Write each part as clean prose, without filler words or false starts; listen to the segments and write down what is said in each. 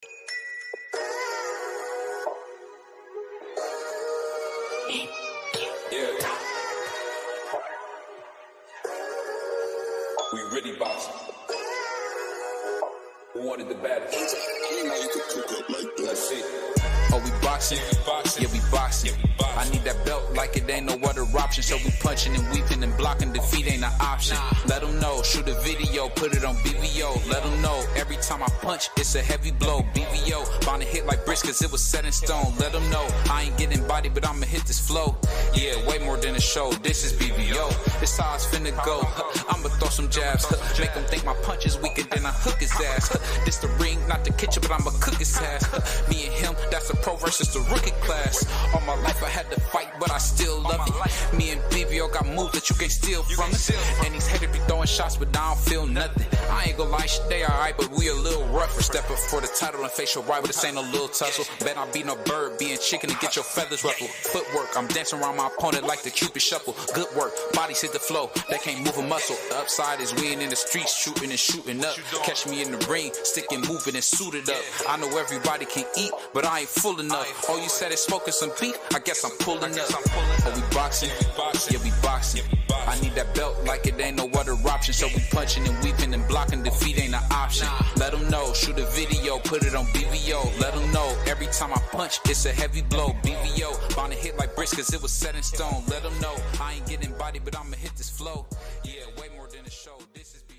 Yeah. We really boxing. Who wanted the baddest? Let's see. Oh, we boxing? Yeah, we boxing. I need that belt like it ain't no other option. So we punching and weaving and blocking. Defeat ain't an option. Let them know. Shoot a video, put it on BVO. Let them know. Every time I punch, it's a heavy blow. BVO, bound to hit like bricks cause it was set in stone. Let them know. I ain't getting body, but I'ma hit this flow. Yeah, way more than a show. This is BVO. This how it's finna go. I'ma throw some jabs. Make them think my punch is weaker than I hook his ass. This the ring, not the kitchen, but I'ma cook his ass. Me and him, that's a pro versus the rookie class. All my life I had to fight, but I still love it. Me and BVO got moves that you can't steal from us. And these haters be throwing shots, but I don't feel nothing. I ain't gonna lie, shit, they alright, but we a little rough for stepping for the title and facial rival. This ain't no little tussle. Bet I be no bird, being chicken to get your feathers ruffled. Footwork, I'm dancing around my opponent like the Cupid shuffle. Good work, bodies hit the flow, they can't move a muscle. The upside is we ain't in the streets, shooting and shooting up. Catch me in the ring, sticking, moving and suited up. I know everybody can eat, but I ain't full enough. Oh, you said it's smoking some beef? I guess I'm pulling up. Oh, we boxing? Yeah, we boxing. I need that belt like it ain't no other option. So we punching and weaving and blocking. Defeat ain't an option. Let them know. Shoot a video, put it on BVO. Let them know. Every time I punch, it's a heavy blow. BVO, bound to hit like bricks cause it was set in stone. Let them know. I ain't getting body, but I'ma hit this flow. Yeah, way more than a show. This is BVO.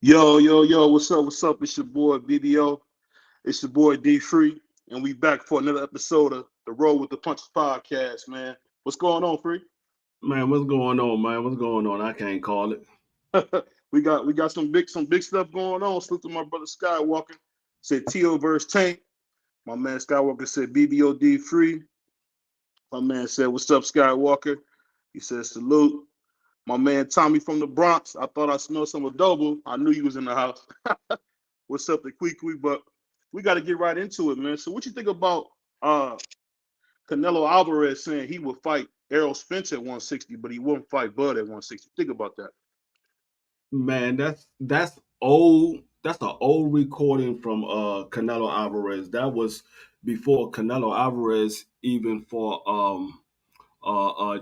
Yo, what's up? It's your boy BBO. It's your boy D Free, and we back for another episode of the Roll with the Punches podcast, man. What's going on, Free? Man, what's going on, man? What's going on? I can't call it. we got some big stuff going on. Salute to my brother Skywalker. Said T.O. versus Tank. My man Skywalker said BBO D Free. My man said, what's up, Skywalker? He said, salute. My man Tommy from the Bronx. I thought I smelled some adobo. I knew you was in the house. What's up, the Kwee? But we got to get right into it, man. So what you think about Canelo Alvarez saying he would fight Errol Spence at 160, but he wouldn't fight Bud at 160? Think about that. Man, that's old. That's an old recording from Canelo Alvarez. That was before Canelo Alvarez even fought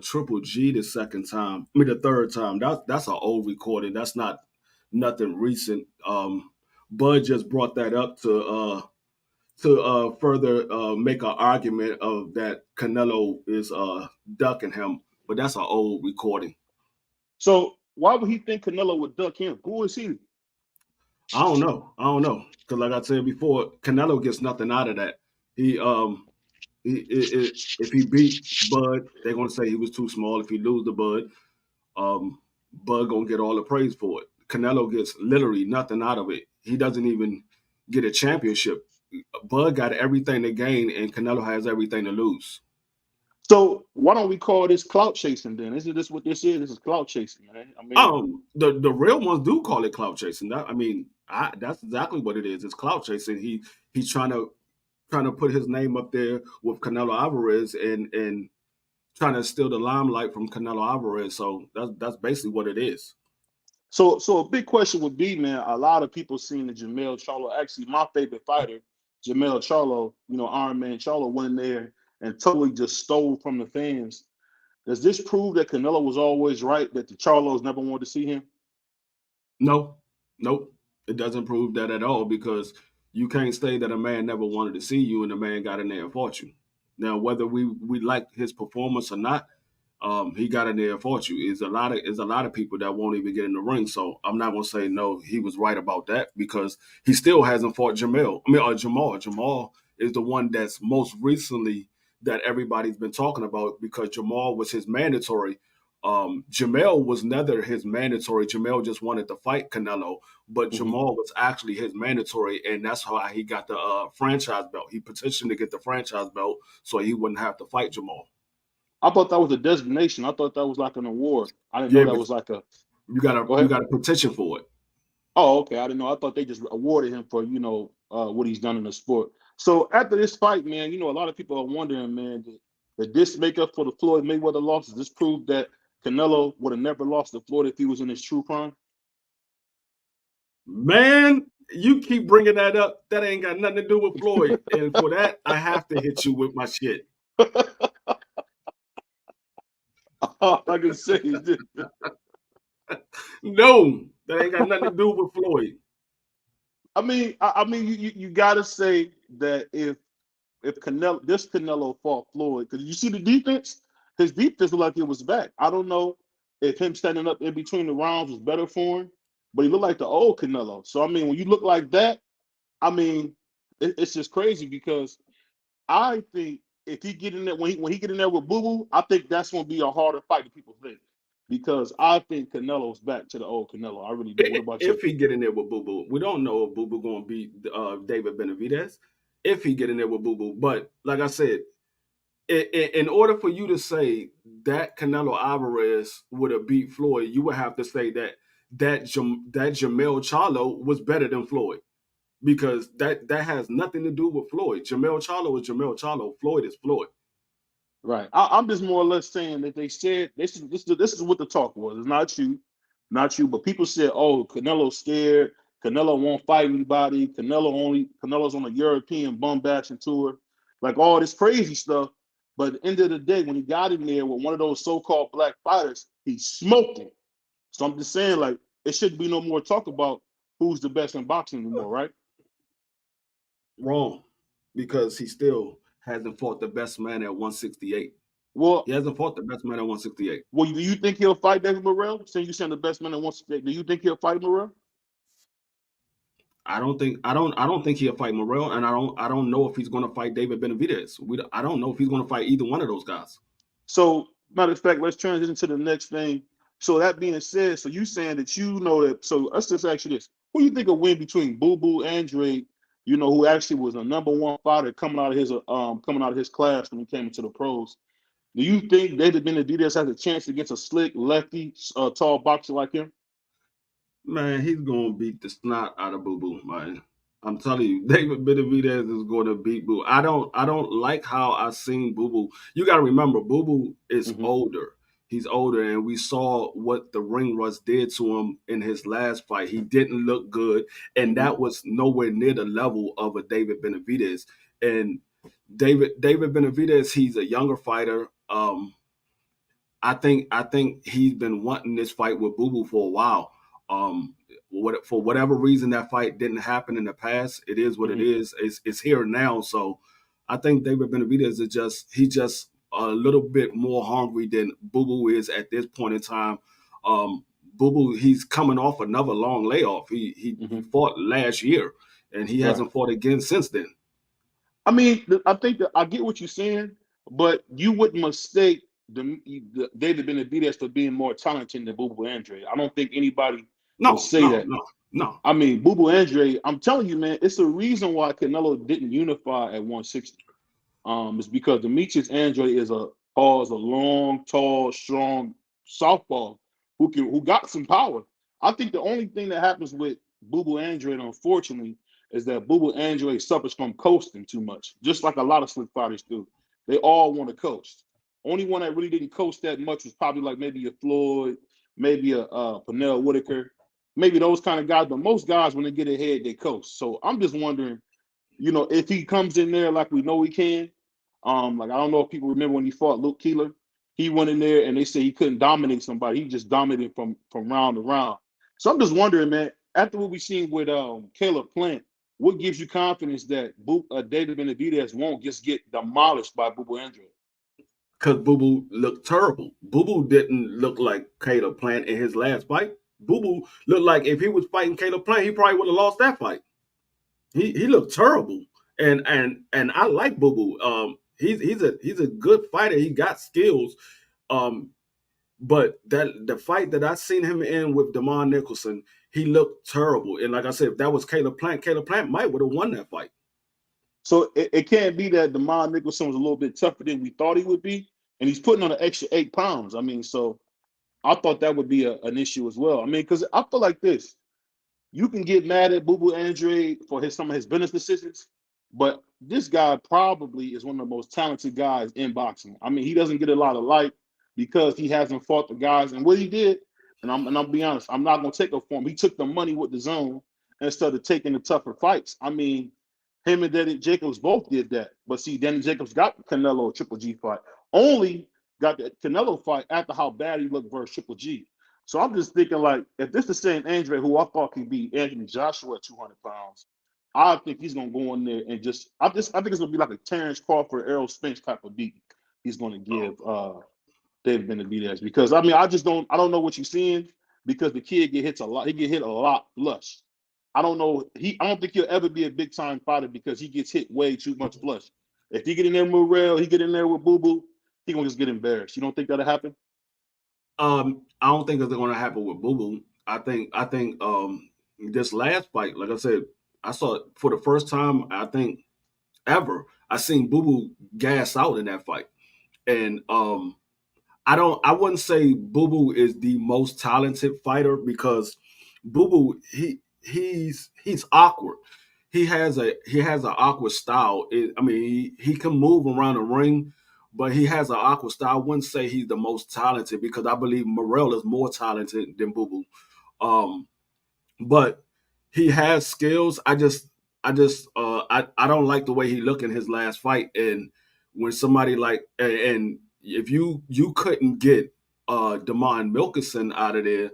Triple G the third time. That's an old recording. That's not nothing recent. Bud just brought that up to further make an argument of that Canelo is ducking him, but that's an old recording. So why would he think Canelo would duck him? Who is he? I don't know. Because like I said before, Canelo gets nothing out of that. If he beats Bud, they're gonna say he was too small. If he lose the Bud, Bud gonna get all the praise for it. Canelo gets literally nothing out of it. He doesn't even get a championship. Bud got everything to gain, and Canelo has everything to lose. So why don't we call this clout chasing then? Isn't this what this is? This is clout chasing, man. I mean, The real ones do call it clout chasing. That's exactly what it is. It's clout chasing. He's trying to put his name up there with Canelo Alvarez and trying to steal the limelight from Canelo Alvarez. So that's basically what it is. so a big question would be, man, a lot of people seeing the Jermell Charlo, actually my favorite fighter, Jermell Charlo, Iron Man Charlo went in there and totally just stole from the fans. Does this prove that Canelo was always right, that the Charlos never wanted to see him? No, nope. It doesn't prove that at all, because you can't say that a man never wanted to see you and the man got in there and fought you. Now, whether we like his performance or not, he got in there and fought you. Is a lot of people that won't even get in the ring. So I'm not gonna say no, he was right about that, because he still hasn't fought Jamal. Jamal is the one that's most recently that everybody's been talking about, because Jamal was his mandatory. Jamel was never his mandatory. Jamel just wanted to fight Canelo, but Jamal was actually his mandatory, and that's how he got the franchise belt. He petitioned to get the franchise belt so he wouldn't have to fight Jamal. I thought that was a designation. I thought that was like an award. I didn't know that was like a. You got to petition for it. Oh, okay. I didn't know. I thought they just awarded him for what he's done in the sport. So after this fight, man, a lot of people are wondering, man, did this make up for the Floyd Mayweather loss? Does this prove that Canelo would have never lost to Floyd if he was in his true prime? Man, you keep bringing that up. That ain't got nothing to do with Floyd. And for that, I have to hit you with my shit. All I can say is this. No, that ain't got nothing to do with Floyd. I mean, you gotta say that if Canelo fought Floyd, because you see the defense, his defense looked like it was back. I don't know if him standing up in between the rounds was better for him, but he looked like the old Canelo. So I mean, when you look like that, I mean, it's just crazy, because I think if he get in there when he get in there with Boo Boo, I think that's going to be a harder fight than people think, because I think Canelo's back to the old Canelo. I really do. What about you? If he get in there with Boo Boo, we don't know if Boo Boo going to beat David Benavidez. If he get in there with Boo Boo, but like I said, in order for you to say that Canelo Alvarez would have beat Floyd, you would have to say that Jermell Charlo was better than Floyd, because that has nothing to do with Floyd. Jermell Charlo is Jermell Charlo. Floyd is Floyd. Right. I'm just more or less saying that they said this is what the talk was. It's not you, but people said, "Oh, Canelo's scared. Canelo won't fight anybody. Canelo's on a European bum bashing tour, like all this crazy stuff." But at the end of the day, when he got in there with one of those so-called black fighters, he smoked him. So I'm just saying, like, it shouldn't be no more talk about who's the best in boxing anymore, right? Wrong, because he still hasn't fought the best man at 168. Well, he hasn't fought the best man at 168. Well, do you think he'll fight David Morrell? Since you saying the best man at 168, do you think he'll fight Morrell? I don't think he'll fight Morrell, and I don't know if he's going to fight David Benavidez. I don't know if he's going to fight either one of those guys. So, matter of fact, let's transition to the next thing. So that being said, so you saying that that. So let's just ask you this: who you think will win between Boo Boo Andrade, who actually was a #1 fighter coming out of his class when he came into the pros? Do you think David Benavidez has a chance against a slick lefty, tall boxer like him? Man, he's going to beat the snot out of Boo Boo, man. I'm telling you, David Benavidez is going to beat Boo. I don't like how I seen Boo Boo. You got to remember, Boo Boo is older. He's older, and we saw what the ring rust did to him in his last fight. He didn't look good, and that was nowhere near the level of a David Benavidez. And David Benavidez, he's a younger fighter. I think he's been wanting this fight with Boo Boo for a while. For whatever reason that fight didn't happen in the past, it is what it is. It's here now. So I think David Benavidez is just a little bit more hungry than Boo Boo is at this point in time. Boo Boo, he's coming off another long layoff. He fought last year, and he hasn't fought again since then. I mean, I think that I get what you're saying, but you wouldn't mistake the David Benavidez for being more talented than Boo Boo Andrade. I don't think anybody will say that. No. I mean, Boo Boo Andrade, I'm telling you, man, it's the reason why Canelo didn't unify at 160. It's because Demetrius Andrade is a Paul's a long, tall, strong southpaw who got some power. I think the only thing that happens with Boo Boo Andrade, unfortunately, is that Boo Boo Andrade suffers from coasting too much, just like a lot of slick fighters do. They all want to coast. Only one that really didn't coast that much was probably like maybe a Floyd, maybe a Pernell Whitaker, maybe those kind of guys. But most guys, when they get ahead, they coast. So I'm just wondering, if he comes in there like we know he can. Like I don't know if people remember when he fought Luke Keeler. He went in there and they say he couldn't dominate somebody. He just dominated from round to round. So I'm just wondering, man, after what we've seen with Caleb Plant, what gives you confidence that David Benavidez won't just get demolished by Boo Boo Andrade? Because Boo Boo looked terrible. Boo Boo didn't look like Caleb Plant in his last fight. Boo Boo looked like if he was fighting Caleb Plant, he probably would have lost that fight. He looked terrible, and I like Boo Boo. He's a good fighter. He got skills, but the fight that I seen him in with Damon Nicholson, he looked terrible. And like I said, if that was Caleb Plant might would have won that fight. So it can't be that Damon Nicholson was a little bit tougher than we thought he would be, and he's putting on an extra 8 pounds. I mean, so I thought that would be an issue as well. I mean, because I feel like this. You can get mad at Boo Boo Andrade for some of his business decisions, but this guy probably is one of the most talented guys in boxing. I mean, he doesn't get a lot of light because he hasn't fought the guys. And what he did, and I'll be honest, I'm not going to take it for him. He took the money with the zone instead of taking the tougher fights. I mean, him and Danny Jacobs both did that. But see, Danny Jacobs got Canelo a Triple G fight. Only got the Canelo fight after how bad he looked versus Triple G. So I'm just thinking, like, if this is the same Andre who I thought could beat Anthony Joshua at 200 pounds, I think he's gonna go in there and I think it's gonna be like a Terrence Crawford, Errol Spence type of beat. He's gonna give David Benavidez, because I don't know what you're seeing, because the kid hits a lot. He get hit a lot flush. I don't think he'll ever be a big time fighter because he gets hit way too much flush. If he get in there with Morrell, he get in there with Boo Boo, he gonna just get embarrassed. You don't think that'll happen? I don't think it's going to happen with Boo Boo. I think this last fight, like I said, I saw it for the first time, I think, ever. I seen Boo Boo gas out in that fight. And I wouldn't say Boo Boo is the most talented fighter, because Boo Boo, he's awkward. He has an awkward style. He can move around the ring, but he has an awkward style. I wouldn't say he's the most talented, because I believe Morrell is more talented than Boo Boo. But he has skills. I don't like the way he looked in his last fight. And when somebody and if you couldn't get Damon Milkinson out of there,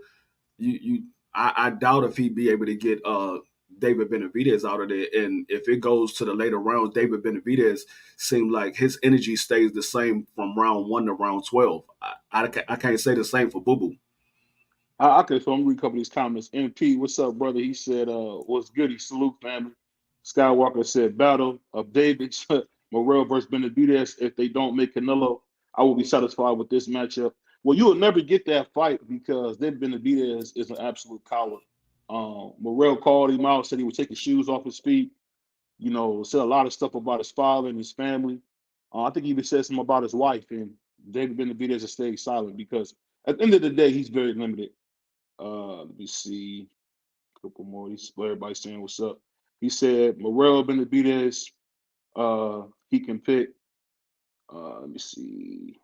I doubt if he'd be able to get David Benavidez out of there. And if it goes to the later rounds, David Benavidez seemed like his energy stays the same from round 1 to round 12. I can't say the same for Boo Boo. Okay, so I'm gonna read a couple of these comments. MP, what's up, brother? He said, what's good? He salute family. Skywalker said, battle of David Morrell versus Benavidez. If they don't make Canelo, I will be satisfied with this matchup. Well, you will never get that fight because David Benavidez is an absolute coward. Morrell called him out, said he would take his shoes off his feet. Said a lot of stuff about his father and his family. I think he even said something about his wife, and David Benavidez has stayed silent because at the end of the day, he's very limited. Let me see. A couple more. Everybody saying what's up. He said Morrell Benavidez, he can pick. Let me see.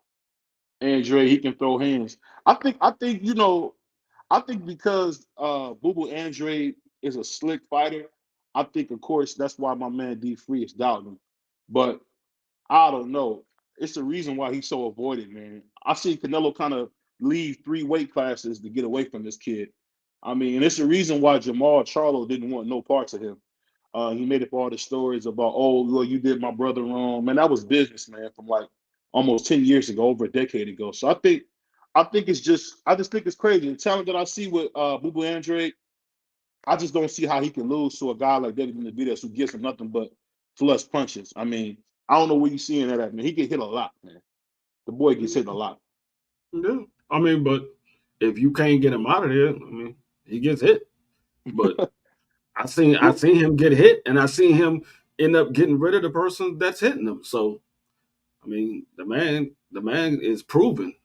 Andre, he can throw hands. I think because Boo Boo Andrade is a slick fighter, I think, of course, that's why my man D Free is doubting him. But I don't know. It's the reason why he's so avoided, man. I see Canelo kind of leave 3 weight classes to get away from this kid. I mean, and it's the reason why Jamal Charlo didn't want no parts of him. He made up all the stories about, oh, well, you did my brother wrong. Man, that was business, man, from like almost 10 years ago, over a decade ago. So I just think it's crazy. The talent that I see with Boo Boo Andrade, I just don't see how he can lose to a guy like David Benavidez who gives him nothing but flush punches. I mean, I don't know where you're seeing that at, man. He get hit a lot, man. The boy gets hit a lot. Yeah. I mean, but if you can't get him out of there, I mean, he gets hit. But I seen him get hit, and I seen him end up getting rid of the person that's hitting him. So I mean, the man is proven.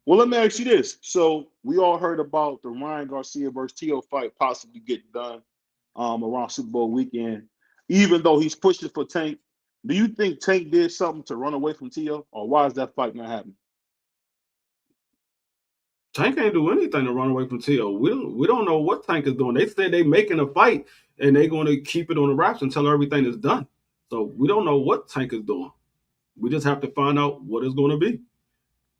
Well, let me ask you this. So we all heard about the Ryan Garcia versus Tio fight possibly getting done around Super Bowl weekend. Even though he's pushing for Tank, do you think Tank did something to run away from Tio, or why is that fight not happening? Tank ain't do anything to run away from Tio. We don't know what Tank is doing. They said they making a fight and they're going to keep it on the wraps until everything is done. So we don't know what Tank is doing. We just have to find out what it's going to be.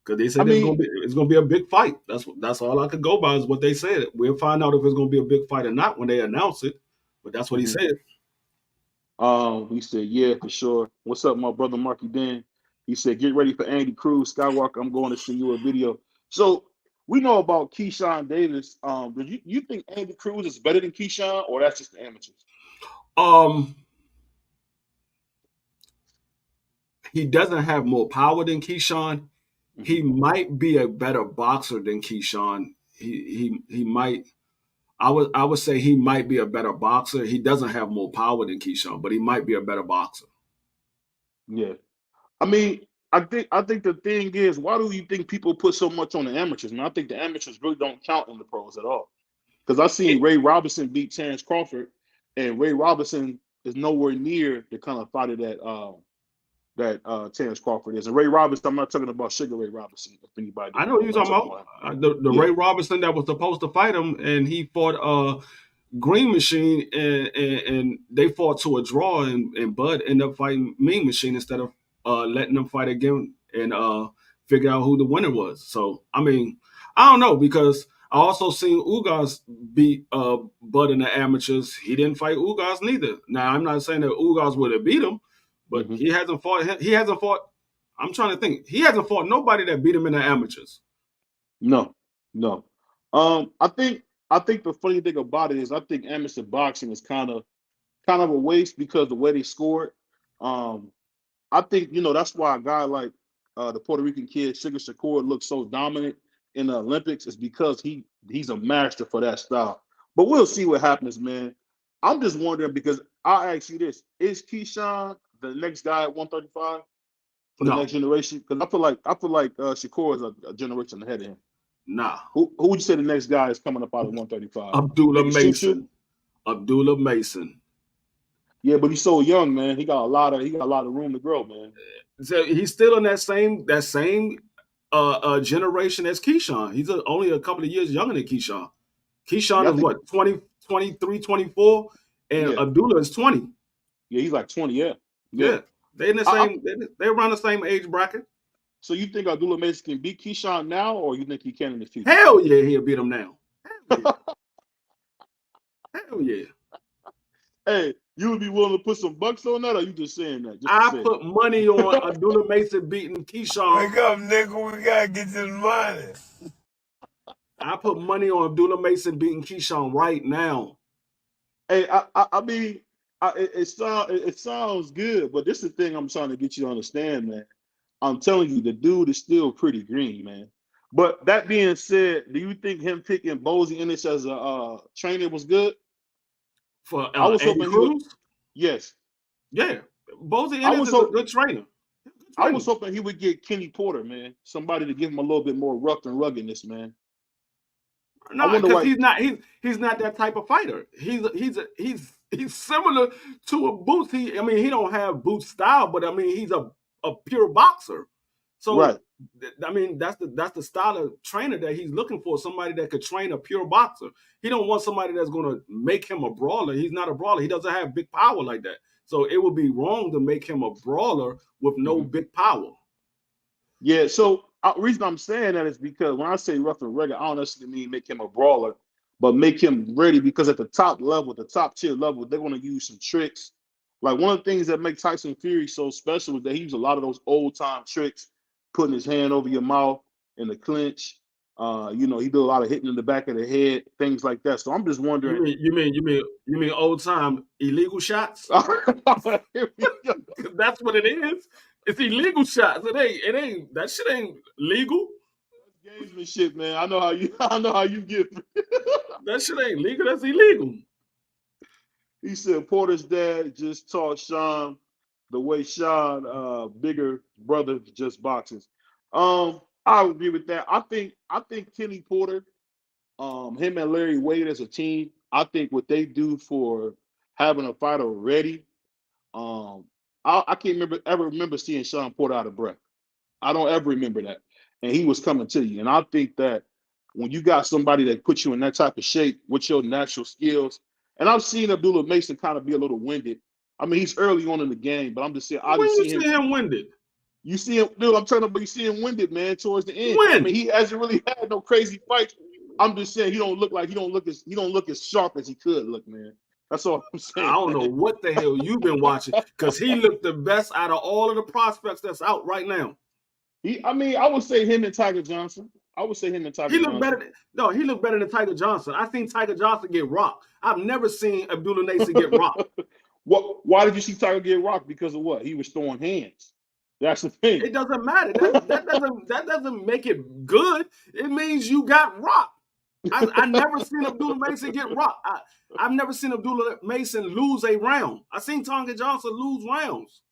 Because they said it's going to be a big fight. That's all I could go by is what they said. We'll find out if it's going to be a big fight or not when they announce it. But that's what he said. He said, yeah, for sure. What's up, my brother Marky Dan? He said, get ready for Andy Cruz. Skywalker, I'm going to send you a video. So we know about Keyshawn Davis. Do you think Andy Cruz is better than Keyshawn, or that's just the amateurs? He doesn't have more power than Keyshawn. He might be a better boxer than Keyshawn. He might. I would say he might be a better boxer. He doesn't have more power than Keyshawn, but he might be a better boxer. Yeah, I mean, I think the thing is, why do you think people put so much on the amateurs? Man, I think the amateurs really don't count in the pros at all. Because I seen Ray Robinson beat Terrence Crawford, and Ray Robinson is nowhere near the kind of fighter that Terrence Crawford is. And Ray Robinson, I'm not talking about Sugar Ray Robinson. If anybody, I know you're talking about the Ray Robinson that was supposed to fight him, and he fought Green Machine, and they fought to a draw, and Bud ended up fighting Mean Machine instead of letting them fight again and figure out who the winner was. So I mean, I don't know, because I also seen Ugas beat Bud in the amateurs. He didn't fight Ugas neither. Now I'm not saying that Ugas would have beat him, but he hasn't fought. He hasn't fought. I'm trying to think. He hasn't fought nobody that beat him in the amateurs. No. I think the funny thing about it is I think amateur boxing is kind of a waste because the way they scored. I think that's why a guy like the Puerto Rican kid Sugar Shakur looks so dominant in the Olympics, is because he's a master for that style. But we'll see what happens, man. I'm just wondering, because I'll ask you this: is Keyshawn the next guy at 135 for the next generation? Because I feel like Shakur is a generation ahead of him. Nah. Who would you say the next guy is coming up out of 135? Abdullah Mason. Abdullah Mason. Yeah, but he's so young, man. He got a lot of room to grow, man. So he's still in that same generation as Keyshawn. He's only a couple of years younger than Keyshawn. Keyshawn is what, 20, 23, 24, and Abdullah is 20. Yeah, he's like 20. Yeah. They're in the same. They're around the same age bracket. So you think Abdullah Mason can beat Keyshawn now, or you think he can in the future? Hell yeah, he'll beat him now. Hell yeah. Hey, you would be willing to put some bucks on that, or you just saying that? I put money on Abdullah Mason beating Keyshawn. Wake up, nigga. We gotta get this money. I put money on Abdullah Mason beating Keyshawn right now. Hey, I mean, it sounds good, but this is the thing I'm trying to get you to understand, man. I'm telling you, the dude is still pretty green, man. But that being said, do you think him picking Bozy Ennis as a trainer was good? For Andy Cruz? Yes. Yeah. Bozy Ennis is a good trainer. I was hoping he would get Kenny Porter, man. Somebody to give him a little bit more rough and ruggedness, man. No, because he's not that type of fighter. He's similar to a Boots. He don't have Boots style, but I mean he's a pure boxer. So right. I mean that's the style of trainer that he's looking for. Somebody that could train a pure boxer. He don't want somebody that's going to make him a brawler. He's not a brawler. He doesn't have big power like that. So it would be wrong to make him a brawler with no big power. Yeah. So the reason I'm saying that is because when I say rough and rugged, I don't necessarily mean make him a brawler, but make him ready, because at the top level, the top tier level, they're going to use some tricks. Like one of the things that make Tyson Fury so special is that he used a lot of those old time tricks, putting his hand over your mouth in the clinch. He did a lot of hitting in the back of the head, things like that. So I'm just wondering. You mean old time illegal shots? That's what it is. It's illegal shots. It ain't that shit ain't legal. That's gamesmanship, man. I know how you get. That shit ain't legal. That's illegal. He said Porter's dad just taught Sean the way Sean bigger brother just boxes. I would agree with that. I think Kenny Porter, him and Larry Wade as a team, I think what they do for having a fighter ready, um, I can't ever remember seeing Sean Porter out of breath. I don't ever remember that. And he was coming to you. And I think that when you got somebody that puts you in that type of shape with your natural skills, and I've seen Abdullah Mason kind of be a little winded. I mean, he's early on in the game, but I'm just saying, I When just you see him. see him winded? You see him, dude. I'm talking about you see him winded, man, towards the end. I When? mean, he hasn't really had no crazy fights. I'm just saying he don't look as sharp as he could look, man. That's all I'm saying. I don't know what the hell you've been watching because he looked the best out of all of the prospects that's out right now. I would say him and Tiger Johnson. I would say him and Tiger He looked Johnson. better. He looked better than Tiger Johnson. I've seen Tiger Johnson get rocked. I've never seen Abdullah Mason get rocked. Why did you see Tiger get rocked? Because of what? He was throwing hands. That's the thing. It doesn't matter. That doesn't make it good. It means you got rocked. I never seen Abdullah Mason get rocked. I've never seen Abdullah Mason lose a round. I've seen Tiger Johnson lose rounds.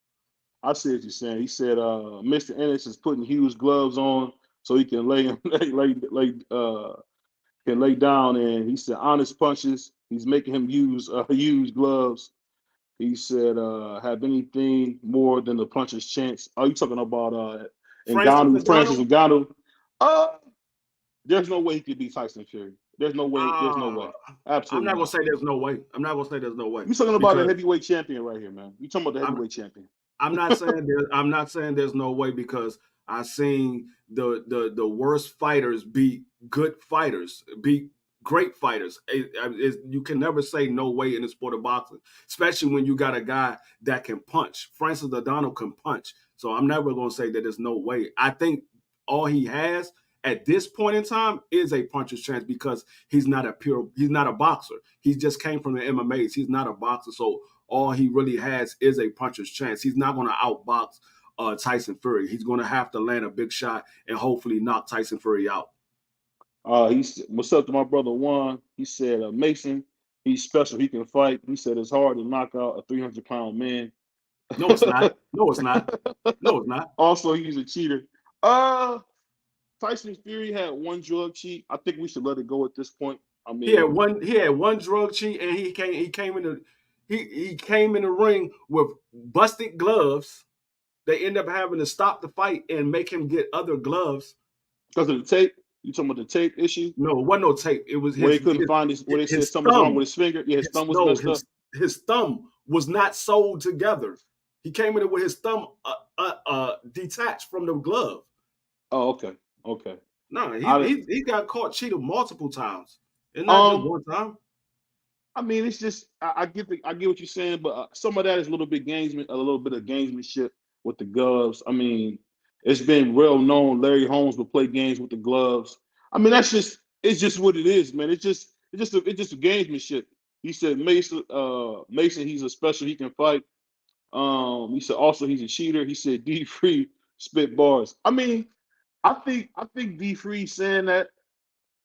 I see what you're saying. He said Mr. Ennis is putting huge gloves on so he can can lay down, and he said honest punches. He's making him use huge gloves. He said have anything more than the puncher's chance. Are you talking about Francis Ngannou? There's no way he could beat Tyson Fury. There's no way. Absolutely. I'm not gonna say there's no way. You're talking about a heavyweight champion right here, man. You're talking about the heavyweight champion. I'm not saying there's no way because I've seen the worst fighters beat good fighters, beat great fighters. You can never say no way in the sport of boxing, especially when you got a guy that can punch. Francis Ngannou can punch. So I'm never going to say that there's no way. I think all he has at this point in time is a puncher's chance because he's not a boxer. He just came from the MMAs. He's not a boxer. So all he really has is a puncher's chance. He's not going to outbox Tyson Fury. He's going to have to land a big shot and hopefully knock Tyson Fury out. What's up to my brother Juan? He said Mason, he's special. He can fight. He said it's hard to knock out a 300-pound man. No, it's not. No, it's not. No, it's not. Also, he's a cheater. Tyson Fury had one drug cheat. I think we should let it go at this point. I mean, he had one drug cheat, and he came in the ring with busted gloves. They end up having to stop the fight and make him get other gloves because of the tape. You talking about the tape issue? No, it wasn't no tape. It was where he couldn't find his. Where they said something was wrong with his finger. Yeah, his thumb was messed up. His thumb was not sewed together. He came in with his thumb detached from the glove. Oh, okay. No, he got caught cheating multiple times. And not just one time. I mean, it's just I get what you're saying, but some of that is a little bit of gamesmanship with the gloves. I mean, it's been well known Larry Holmes would play games with the gloves. I mean, it's just what it is, man. It's just a gamesmanship. He said Mason, he's a special. He can fight. He said also he's a cheater. He said D Free spit bars. I mean, I think D Free saying that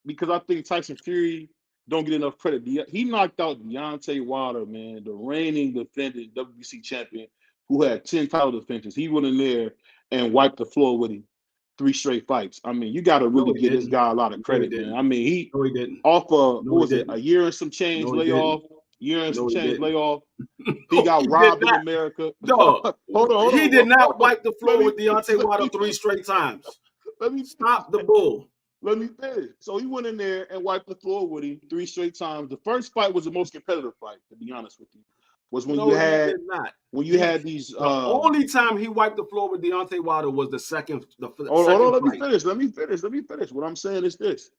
because I think Tyson Fury don't get enough credit. He knocked out Deontay Wilder, man, the reigning defending WBC champion who had 10 title defenses. He went in there and wiped the floor with him 3 straight fights. I mean, you got to really give this guy a lot of credit, man. I mean, he didn't. Off of, what was it, a year and some change layoff? He got robbed in America. No, hold on. He did not wipe the floor with Deontay Wilder 3 straight times. Let me stop the bull. Let me finish. So he went in there and wiped the floor with him 3 straight times. The first fight was the most competitive fight, to be honest with you. Was when you had these. The only time he wiped the floor with Deontay Wilder was the second. Hold on, let me finish. What I'm saying is this: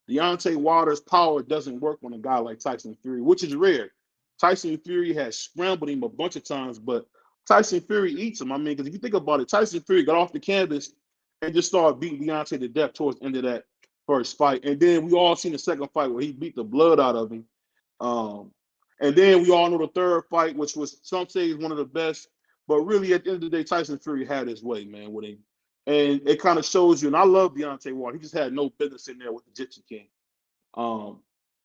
Deontay Wilder's power doesn't work on a guy like Tyson Fury, which is rare. Tyson Fury has scrambled him a bunch of times, but Tyson Fury eats him. I mean, because if you think about it, Tyson Fury got off the canvas and just started beating Deontay to death towards the end of that first fight, and then we all seen the second fight where he beat the blood out of him. And then we all know the third fight, which was some say is one of the best, but really at the end of the day, Tyson Fury had his way, man, with him. And it kind of shows you, and I love Deontay Wilder. He just had no business in there with the Jiu-Jitsu King.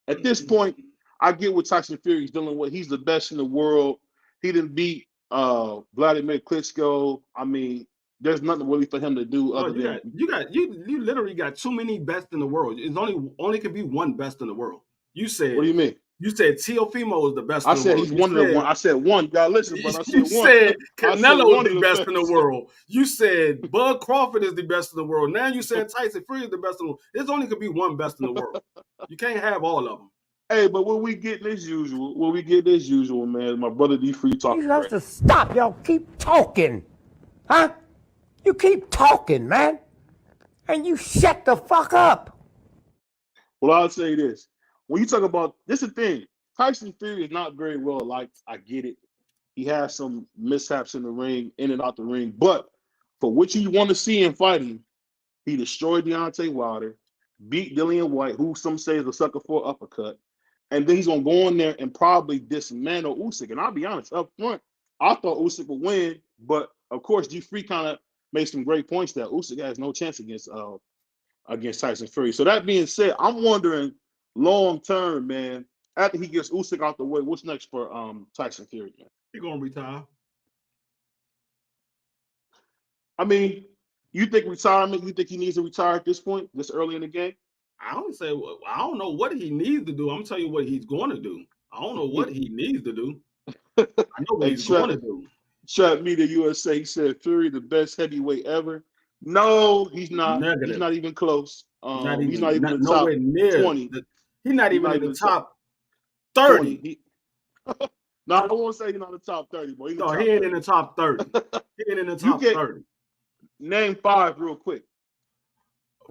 At this point, I get what Tyson Fury's dealing with. He's the best in the world. He didn't beat Vladimir Klitschko. I mean, there's nothing really for him to do No, other than you literally got too many best in the world. It's only could be one best in the world. You said what do you mean? You said Teofimo is the best I in the said world. he's one of the one. I said one. God, listen, but I said You one. said I said Canelo one is of the best in the world. You said Bud Crawford is the best in the world. Now you said Tyson Fury is the best in the world. There's only could be one best in the world. You can't have all of them. Hey, but when we get as usual, man, my brother D Free talking. You have to stop. Y'all keep talking. Huh? You keep talking, man. And you shut the fuck up. Well, I'll say this. When you talk about this is the thing, Tyson Fury is not very well liked. I get it. He has some mishaps in the ring, in and out the ring. But for what you want to see in fighting, he destroyed Deontay Wilder, beat Dillian White, who some say is a sucker for an uppercut. And then he's going to go in there and probably dismantle Usyk. And I'll be honest, up front, I thought Usyk would win. But, of course, G Free kind of made some great points that Usyk has no chance against Tyson Fury. So that being said, I'm wondering long term, man, after he gets Usyk out the way, what's next for Tyson Fury, man? He's going to retire. I mean, you think retirement, you think he needs to retire at this point, this early in the game? I don't know what he needs to do. I'm telling you what he's going to do. I don't know what he needs to do. I know what he's going to do. Trap Media USA, he said Fury the best heavyweight ever. No, he's not. Negative. He's not even close. He's not even in the nowhere top near 20. He's not even in the top 30. No, I won't say he's not in the top 30, but he ain't in the top 30. He ain't in the top 30. Name 5 real quick.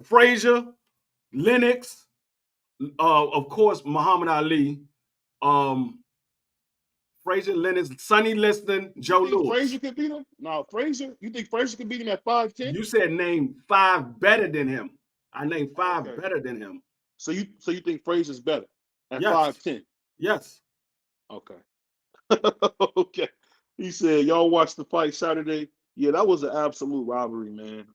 Frazier, Lennox, of course, Muhammad Ali, Frazier, Lennox, Sonny Liston, Joe Louis. Frazier could beat him? No, Frazier. You think Frazier could beat him at 5'10"? You said name 5 better than him. I named 5 better than him. So you think Frazier's better at 5'10"? Yes. Okay. Okay. He said, y'all watched the fight Saturday. Yeah, that was an absolute robbery, man.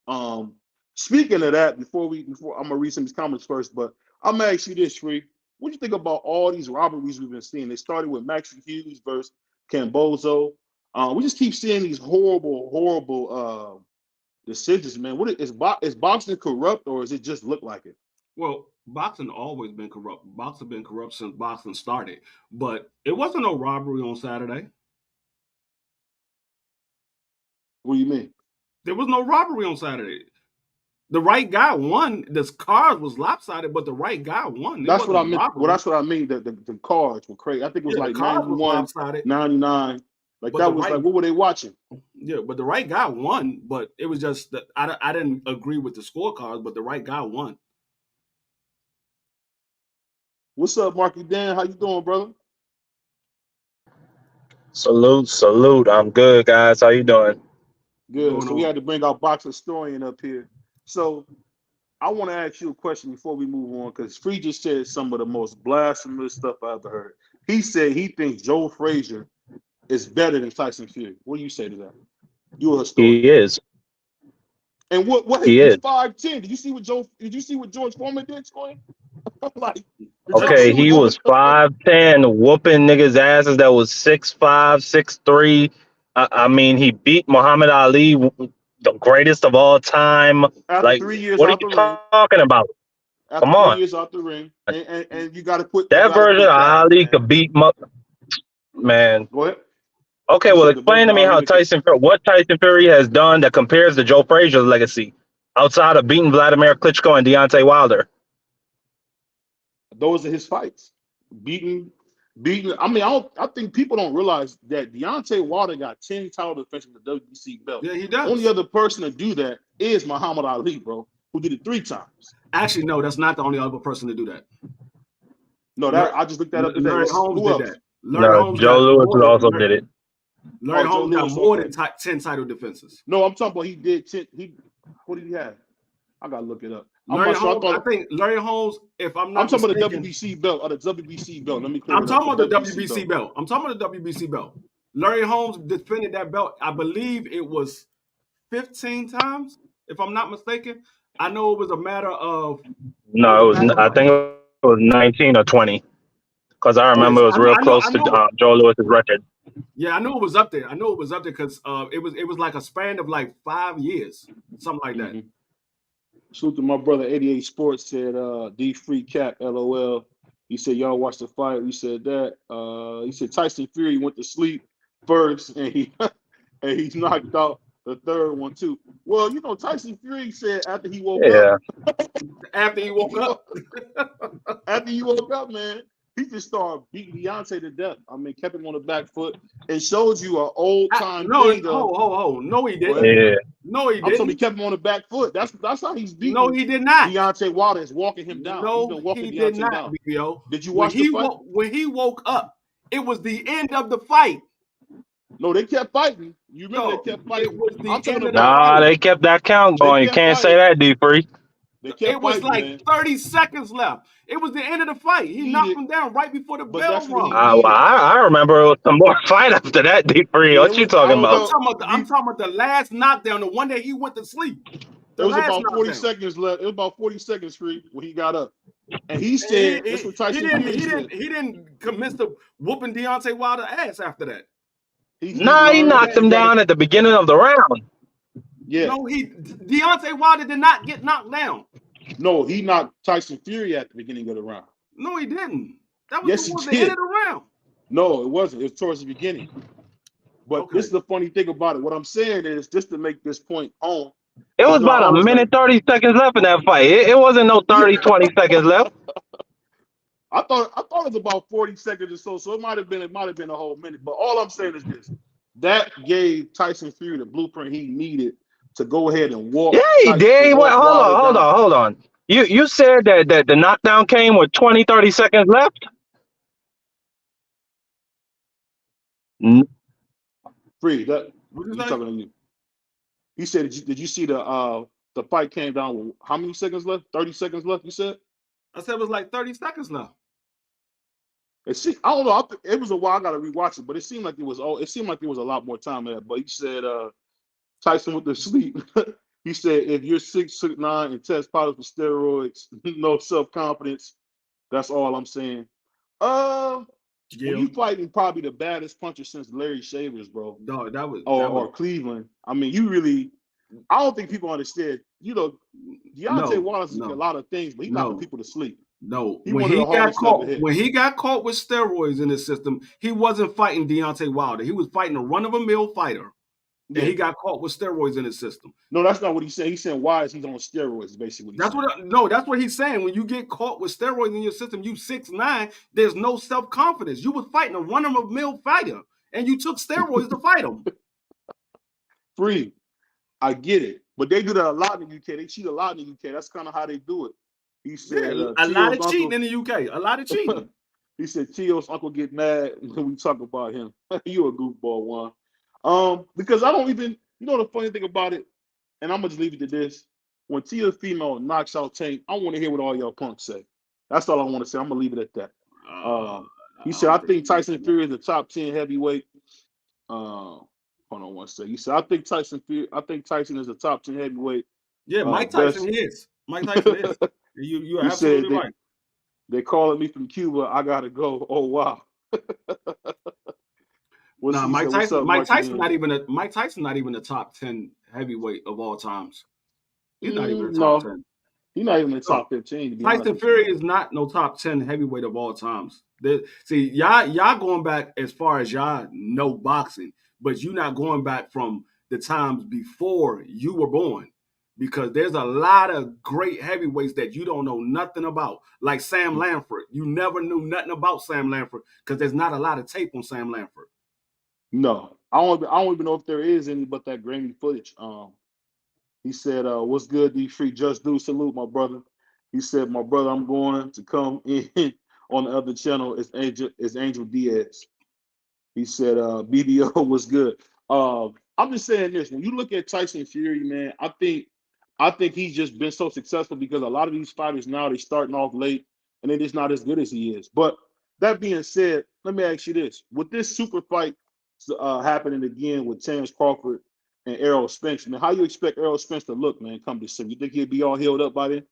Speaking of that, before I'm gonna read some of these comments first, but I'm gonna ask you this, Free. What do you think about all these robberies we've been seeing? They started with Max Hughes versus Cambozo. We just keep seeing these horrible decisions, man. Is boxing corrupt, or does it just look like it? Well, boxing always been corrupt. Boxing been corrupt since boxing started, but it wasn't no robbery on Saturday. What do you mean? There was no robbery on Saturday. The right guy won. The cards was lopsided, but the right guy won. That's what I mean. Well, that's what I mean. The cards were crazy. I think it was like 91, 99. Like that was like, what were they watching? Yeah, but the right guy won. But it was just that I didn't agree with the scorecards, but the right guy won. What's up, Marky Dan? How you doing, brother? Salute. I'm good, guys. How you doing? Good. So we had to bring our box historian up here. So I want to ask you a question before we move on, because Free just said some of the most blasphemous stuff I ever heard. He said he thinks Joe Frazier is better than Tyson Fury. What do you say to that? You're a historian. He is. And what he is 5'10". Did you see what George Foreman did, Scoy? Like, okay, he was 5'10", whooping niggas' asses that was 6'5", 6'3". I mean, he beat Muhammad Ali, the greatest of all time. After like, 3 years what out are you the ring. talking about? After Come on. 3 years out the ring, and you got to quit. That version of Ali could beat man. Go ahead. Okay, well, explain to me what Tyson Fury has done that compares to Joe Frazier's legacy outside of beating Vladimir Klitschko and Deontay Wilder. Those are his fights. Beating. I mean, I think people don't realize that Deontay Wilder got 10 title defenses with the WBC belt. Yeah, he does. Only other person to do that is Muhammad Ali, bro, who did it 3 times. Actually, no, that's not the only other person to do that. No, I just looked that up today. Larry Holmes did that. No, Joe Louis also did it. Larry Holmes got more than 10 title defenses. No, I'm talking about he did 10. What did he have? I gotta look it up. I think Larry Holmes, if I'm not talking mistaken, about the WBC belt or the WBC belt. Let me I'm talking about the WBC belt. I'm talking about the WBC belt. Larry Holmes defended that belt, I believe it was 15 times, if I'm not mistaken. I know it was a matter of I think it was 19 or 20. because I remember it was real close to Joe Lewis's record. Yeah, I know it was up there. Because it was like a span of like 5 years, something like that. Salute to my brother 88 Sports said D Free Cap LOL. He said y'all watched the fight. We said that. He said Tyson Fury went to sleep first and he and he's knocked out the third one too. Well, you know, Tyson Fury said after he woke up. After he woke up. After he woke up, man, he just started beating Deontay to death. I mean, kept him on the back foot and showed you an old time thing. No, he didn't. Yeah. No, he didn't. I'm telling you, he kept him on the back foot. That's how he's beating. No, he did not. Deontay Wilder is walking him down. No, he did not. Down. Did you watch the fight? When he woke up, it was the end of the fight. No, they kept fighting. You remember they kept fighting. It was the end of the fight. They kept that count going. You can't say that, D Free. It was like 30 seconds left. It was the end of the fight. He knocked him down right before the bell rung. I remember it was some more fight after that, D Free. What you talking about? I'm talking about the last knockdown, the one that he went to sleep. There was about 40 seconds left. It was about 40 seconds, Free, when he got up. And he said, he didn't commence to whooping Deontay Wilder ass after that. He knocked him down at the beginning of the round. Yeah. No, Deontay Wilder did not get knocked down. No, he knocked Tyson Fury at the beginning of the round. No, he didn't. That was the end of the round. No, it wasn't. It was towards the beginning. But this is the funny thing about it. What I'm saying is, just to make this point home. It was about a minute, 30 seconds left in that fight. It wasn't no 30, 20 seconds left. I thought it was about 40 seconds or so. So it might have been a whole minute. But all I'm saying is this: that gave Tyson Fury the blueprint he needed to go ahead and walk. Yeah, he did. Hold on. You said that the knockdown came with 20, 30 seconds left? Free. That what talking to you. He said, did you see the fight came down with how many seconds left? 30 seconds left, you said? I said it was like 30 seconds left. I don't know. It was a while. I gotta rewatch it, but it seemed like there was a lot more time there. But he said Tyson went to sleep. He said if you're 6'9" and test positive for steroids, no self-confidence. That's all I'm saying. You fighting probably the baddest puncher since Larry Shavers, bro. No, that was or Cleveland. I mean, I don't think people understand. You know, Deontay Wilder's a lot of things, but he got people to sleep. No, when he got caught with steroids in his system, he wasn't fighting Deontay Wilder. He was fighting a run-of-the-mill fighter. And he got caught with steroids in his system. No, that's not what he said. He said, "Why is he on steroids?" Basically, that's what he's saying. When you get caught with steroids in your system, you 6'9", there's no self-confidence. You was fighting a run-of-the-mill fighter, and you took steroids to fight him. Free, I get it, but they do that a lot in the UK. They cheat a lot in the UK. That's kind of how they do it. He said, a lot of cheating in the UK. A lot of cheating. He said, "Tio's uncle get mad when we talk about him." You a goofball, one. Because I don't even, the funny thing about it, and I'm gonna just leave it to this: when Tia Female knocks out Tank, I want to hear what all y'all punks say. That's all I want to say. I'm gonna leave it at that. He said, "I think Tyson Fury is the top 10 heavyweight." Hold on one second. He said, I think Tyson is the top 10 heavyweight." Yeah, Mike Tyson is. Mike Tyson is. You're absolutely right. They calling me from Cuba. I gotta go. Oh wow. Mike Tyson not even the top 10 heavyweight of all times. He's not even the top 10. He's not even the top 15. Tyson Fury is not no top 10 heavyweight of all times. See, y'all going back as far as y'all know boxing, but you're not going back from the times before you were born, because there's a lot of great heavyweights that you don't know nothing about, like Sam Lanford. You never knew nothing about Sam Lanford because there's not a lot of tape on Sam Lanford. No, I don't even know if there is any but that grainy footage. He said, "What's good, D Free? Just do salute, my brother." He said, "My brother, I'm going to come in on the other channel. It's Angel Diaz." He said, "BBO was good." I'm just saying this: when you look at Tyson Fury, man, I think he's just been so successful because a lot of these fighters now, they're starting off late and they're just not as good as he is. But that being said, let me ask you this: with this super fight happening again with Terence Crawford and Errol Spence, man, how you expect Errol Spence to look, man, come December? You think he'll be all healed up by then?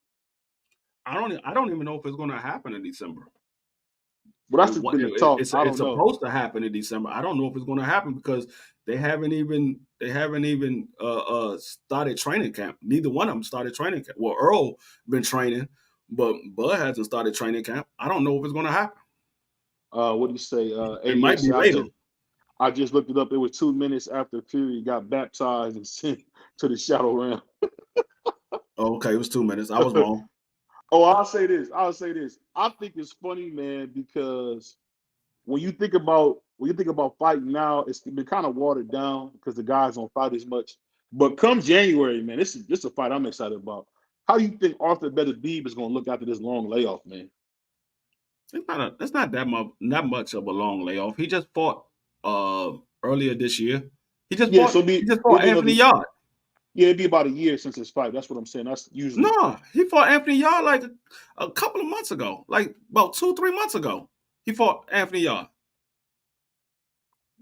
I don't even know if it's going to happen in December. But that's just been the talk. It's I don't know. supposed to happen in December. I don't know if it's going to happen because they haven't even started training camp. Neither one of them started training camp. Well, Earl been training, but Bud hasn't started training camp. I don't know if it's going to happen. What do you say? It might be later. I just looked it up. It was 2 minutes after Fury got baptized and sent to the Shadow Realm. Oh, okay, it was 2 minutes. I was wrong. Oh, I'll say this. I think it's funny, man, because when you think about fighting now, it's been kind of watered down because the guys don't fight as much. But come January, man, this is a fight I'm excited about. How do you think Arthur Beterbiev is going to look after this long layoff, man? It's not that much of a long layoff. He just fought earlier this year. He just fought Anthony Yarde. Yeah, it'd be about a year since his fight. That's what I'm saying. That's usually no. He fought Anthony Yarde like a couple of months ago, like about 2-3 months ago. He fought Anthony Yarde.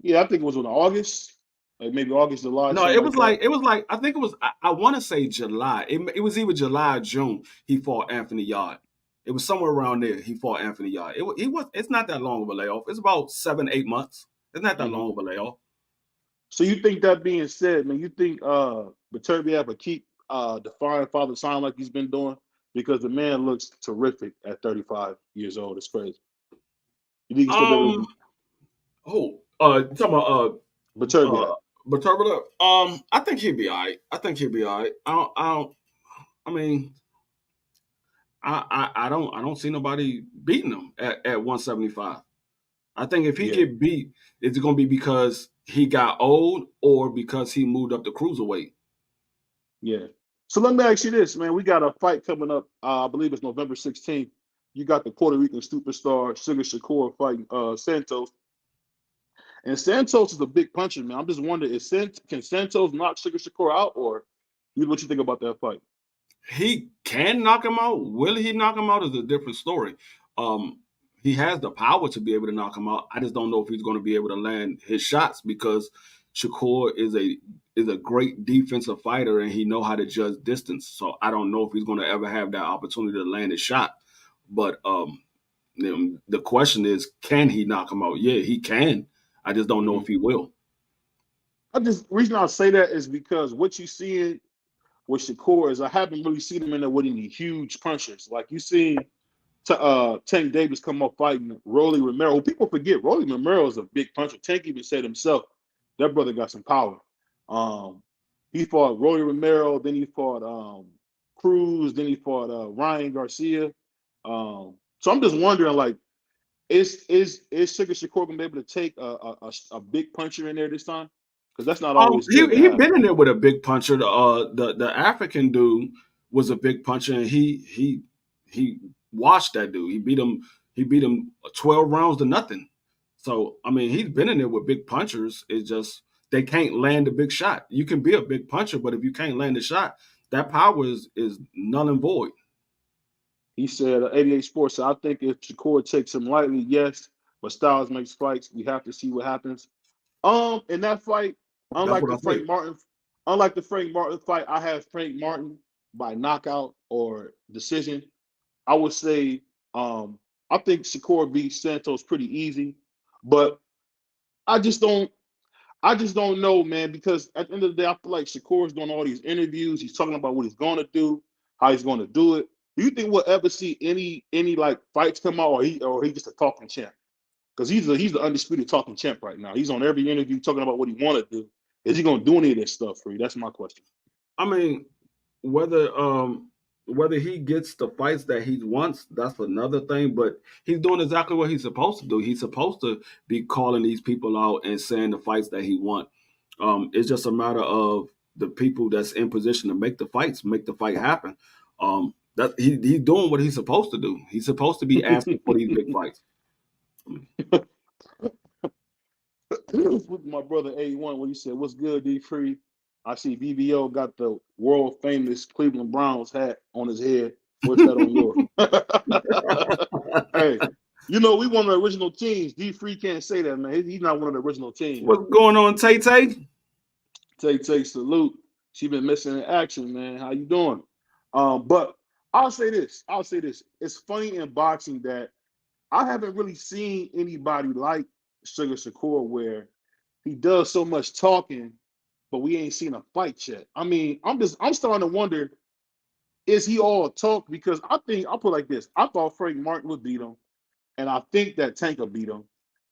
Yeah, I think it was in August, like maybe August, July. No, it was like I think it was. I want to say July. It was either July or June. He fought Anthony Yarde. It was somewhere around there. He fought Anthony Yarde. It's not that long of a layoff. It's about 7-8 months. It's not that long of a layoff. So you think, that being said, man, you think Beterbiev will keep defying Father Time like he's been doing? Because the man looks terrific at 35 years old. It's crazy. You think he's still talking about Beterbiev. Beterbiev. I think he'll be all right. I don't see nobody beating him at 175. I think if he get beat, it's going to be because he got old or because he moved up the cruiserweight. Yeah. So let me ask you this, man. We got a fight coming up. I believe it's November 16th. You got the Puerto Rican superstar Sugar Shakur fighting Santos. And Santos is a big puncher, man. I'm just wondering, can Santos knock Sugar Shakur out, or what you think about that fight? He can knock him out. Will he knock him out is a different story. He has the power to be able to knock him out. I just don't know if he's going to be able to land his shots because Shakur is a great defensive fighter and he know how to judge distance. So I don't know if he's going to ever have that opportunity to land his shot. But the question is, can he knock him out? Yeah, he can. I just don't know if he will. Reason I say that is because what you see with Shakur is I haven't really seen him in there with any huge punches. Like you see Tank Davis come up fighting Rolly Romero. Well, people forget Rolly Romero is a big puncher. Tank even said himself, that brother got some power. He fought Rolly Romero, then he fought Cruz, then he fought Ryan Garcia. So I'm just wondering, like, is Sugar Shakur gonna be able to take a big puncher in there this time? Because that's not always. He been in there with a big puncher. The African dude was a big puncher, and he washed that dude. He beat him 12 rounds to nothing. So I mean, he's been in there with big punchers. It's just they can't land a big shot. You can be a big puncher, but if you can't land a shot, that power is null and void. He said, 88 Sports said, I think if Shakur takes him lightly, yes, but Styles makes fights. We have to see what happens. In that fight, unlike the Frank Martin fight, I have Frank Martin by knockout or decision. I would say I think Shakur beats Santos pretty easy, but I just don't know, man, because at the end of the day, I feel like Shakur's doing all these interviews. He's talking about what he's going to do, how he's going to do it. Do you think we'll ever see any like fights come out, or he just a talking champ? Because he's the undisputed talking champ right now. He's on every interview talking about what he want to do. Is he going to do any of this stuff for you? That's my question. I mean, whether he gets the fights that he wants, that's another thing. But he's doing exactly what he's supposed to do. He's supposed to be calling these people out and saying the fights that he wants. It's just a matter of the people that's in position to make the fight happen. That he's doing what he's supposed to do. He's supposed to be asking for these big fights. With my brother A1, when he said, "What's good, D Free?" I see BBO got the world famous Cleveland Browns hat on his head. What's that on yours? Hey, we one of the original teams. D Free can't say that, man. He's not one of the original teams. What's going on, Tay Tay? Tay Tay, salute. She been missing in action, man. How you doing? But I'll say this. It's funny in boxing that I haven't really seen anybody like Sugar Shakur where he does so much talking, but we ain't seen a fight yet. I mean, I'm starting to wonder, is he all talk? Because I think I'll put it like this: I thought Frank Martin would beat him, and I think that Tank will beat him.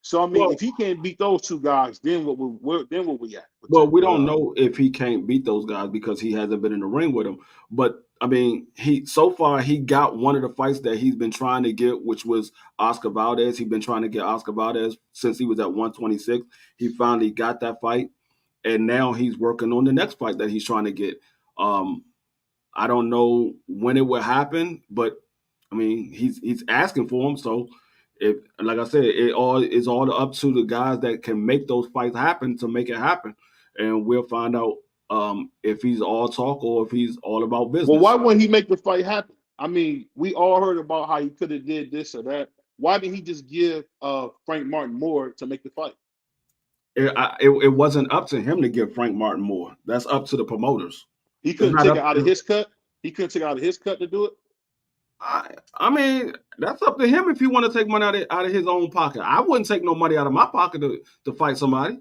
So I mean, Well, if he can't beat those two guys, then what we at? well, we don't know if he can't beat those guys because he hasn't been in the ring with them. But I mean, he so far he got one of the fights that he's been trying to get, which was Oscar Valdez. He's been trying to get Oscar Valdez since he was at 126. He finally got that fight, and now he's working on the next fight that he's trying to get. I don't know when it will happen, but I mean, he's asking for him. So if, like I said, it's all up to the guys that can make those fights happen to make it happen, and we'll find out if he's all talk or if he's all about business. Well, why wouldn't he make the fight happen? I mean, we all heard about how he could have did this or that. Why didn't he just give Frank Martin more to make the fight? It wasn't up to him to give Frank Martin more. That's up to the promoters. He couldn't take it out of his cut. He couldn't take it out of his cut to do it. I mean, that's up to him if he want to take money out of his own pocket. I wouldn't take no money out of my pocket to fight somebody.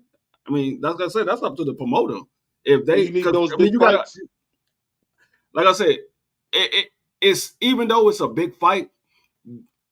I mean, like I said, that's up to the promoter. If they, you gotta, like I said, it's even though it's a big fight,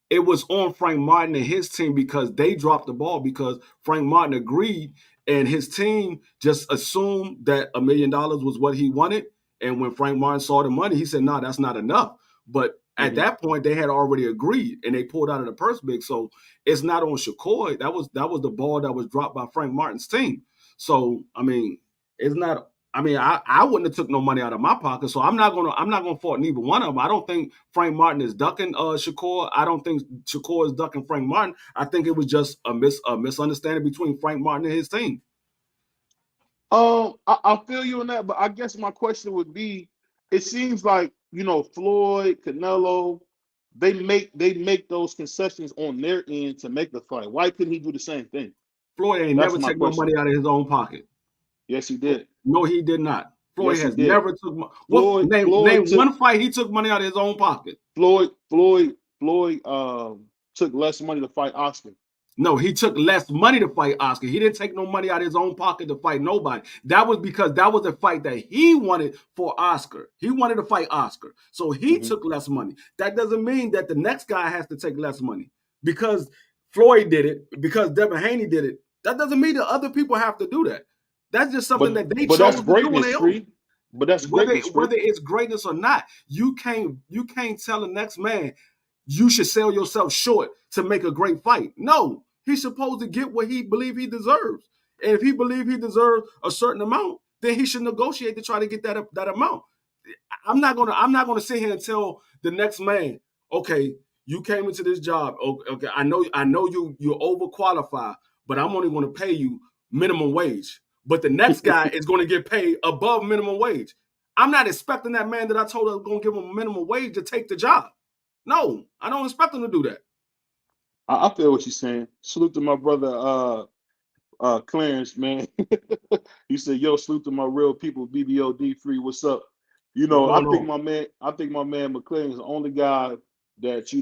it was on Frank Martin and his team because they dropped the ball because Frank Martin agreed and his team just assumed that $1 million was what he wanted. And when Frank Martin saw the money, he said, "No, that's not enough." But at that point, they had already agreed, and they pulled out of the purse big. So it's not on Shakur. That was the ball that was dropped by Frank Martin's team. So I mean, it's not. I mean, I wouldn't have took no money out of my pocket. So I'm not gonna fault neither one of them. I don't think Frank Martin is ducking Shakur. I don't think Shakur is ducking Frank Martin. I think it was just a misunderstanding between Frank Martin and his team. I feel you on that, but I guess my question would be: it seems like Floyd, Canelo, they make those concessions on their end to make the fight. Why couldn't he do the same thing? Floyd ain't never taken no money out of his own pocket. Yes, he did. No, he did not. Floyd yes, has never took money. Name one fight he took money out of his own pocket. Floyd took less money to fight Oscar. No, he took less money to fight Oscar. He didn't take no money out of his own pocket to fight nobody. That was because that was a fight that he wanted for Oscar. He wanted to fight Oscar. So he took less money. That doesn't mean that the next guy has to take less money. Because Floyd did it, because Devin Haney did it, that doesn't mean that other people have to do that. That's just something that they chose to do on their own. But that's greatness. Whether it's greatness or not, you can't tell the next man you should sell yourself short to make a great fight. No, he's supposed to get what he believes he deserves. And if he believes he deserves a certain amount, then he should negotiate to try to get that amount. I'm not gonna sit here and tell the next man, okay, you came into this job. Okay, I know you're overqualified, but I'm only going to pay you minimum wage. But the next guy is going to get paid above minimum wage. I'm not expecting that man that I told I was going to give him a minimum wage to take the job. No, I don't expect him to do that. I feel what you're saying. Salute to my brother Clarence, man. He said, "Yo, salute to my real people, BBOD free. What's up?" I think my man McLaren is the only guy that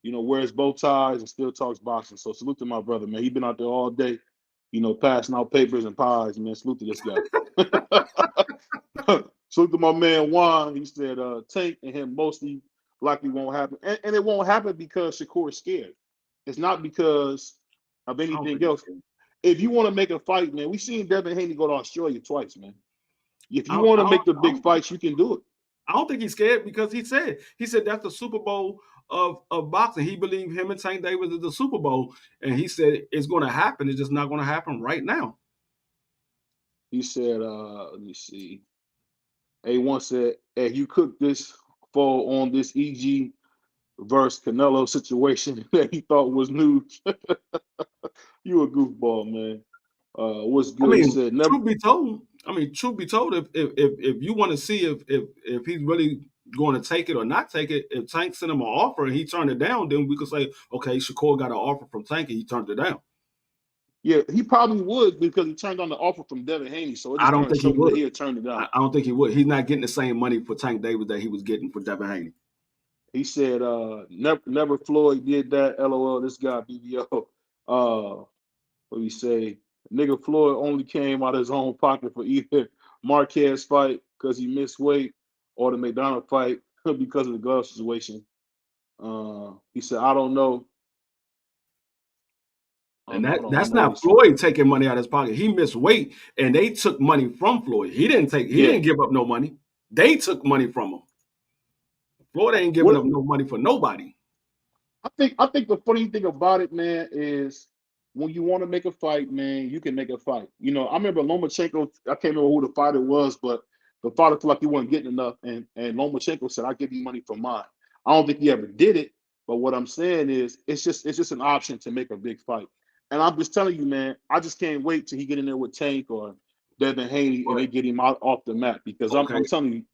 wears bow ties and still talks boxing. So salute to my brother, man. He been out there all day, passing out papers and pies, man. Salute to this guy. Salute to my man Juan. He said Tank and him mostly likely won't happen. And it won't happen because Shakur is scared. It's not because of anything else. If you want to make a fight, man, we've seen Devin Haney go to Australia twice, man. If you want to make the big fights, you can do it. I don't think he's scared because he said that's the Super Bowl of boxing. He believed him and Tank Davis is the Super Bowl, and he said it's going to happen. It's just not going to happen right now. He said, let me see. A1 said, hey, you cooked this fall on this EG versus Canelo situation that he thought was news. You a goofball, man. What's good? He said, never. Truth be told, if you want to see if he's really going to take it or not take it, if Tank sent him an offer and he turned it down, then we could say, okay, Shakur got an offer from Tank and he turned it down. Yeah, he probably would because he turned down the offer from Devin Haney. So I don't think he would. He turned it down. I don't think he would. He's not getting the same money for Tank Davis that he was getting for Devin Haney. He said, never Floyd did that. LOL, this guy BBO. What do you say? Nigga Floyd only came out of his own pocket for either Marquez fight because he missed weight or the McDonald fight because of the glove situation. He said, I don't know. And Hold on, that's I'm already not Floyd taking money out of his pocket. He missed weight, and they took money from Floyd. He didn't give up no money. They took money from him. Floyd ain't giving up no money for nobody. I think the funny thing about it, man, is when you want to make a fight, man, you can make a fight. You know, I remember Lomachenko, I can't remember who the fighter was, but the fighter felt like he wasn't getting enough, and Lomachenko said, I'll give you money for mine. I don't think he ever did it, but what I'm saying is it's just an option to make a big fight. And I'm just telling you, man, I just can't wait till he get in there with Tank or Devin Haney and they get him out off the map because I'm telling you.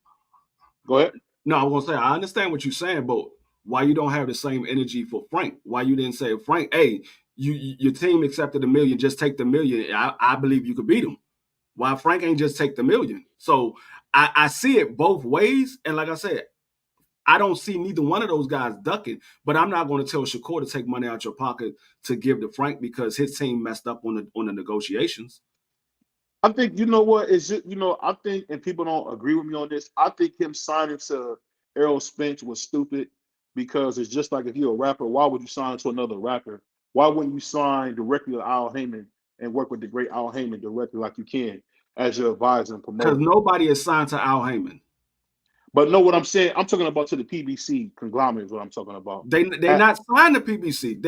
Go ahead. No, I was gonna say I understand what you're saying, but why you don't have the same energy for Frank? Why you didn't say, Frank, hey, your team accepted $1 million, just take the $1 million. I believe you could beat him. Why Frank ain't just take the $1 million? So I see it both ways, and like I said, I don't see neither one of those guys ducking, but I'm not going to tell Shakur to take money out your pocket to give to Frank because his team messed up on the negotiations. I think, you know what, is it, I think, and people don't agree with me on this, I think him signing to Errol Spence was stupid because it's just like if you're a rapper, why would you sign to another rapper? Why wouldn't you sign directly to Al Heyman and work with the great Al Heyman directly like you can as your advisor and promoter? Because nobody is signed to Al Heyman. But know what I'm saying? I'm talking about to the PBC conglomerate is what I'm talking about. They not signed to PBC.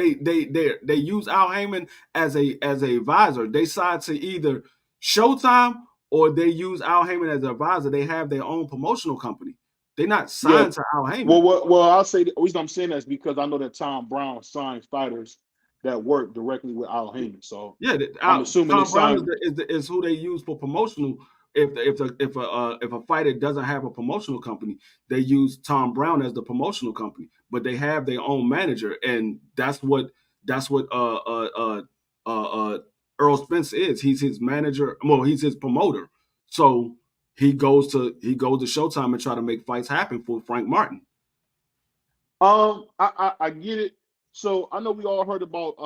They use Al Heyman as a advisor. They signed to either Showtime or they use Al Heyman as an advisor. They have their own promotional company. They're not signed to Al Heyman. Well, I'll say the reason I'm saying that is because I know that Tom Brown signs fighters that work directly with Al Heyman. So yeah, I'm assuming Tom Brown is who they use for promotional. If a fighter doesn't have a promotional company, they use Tom Brown as the promotional company, but they have their own manager, and that's what Earl Spence is. He's his manager. Well, he's his promoter. So he goes to Showtime and try to make fights happen for Frank Martin. I get it. So I know we all heard about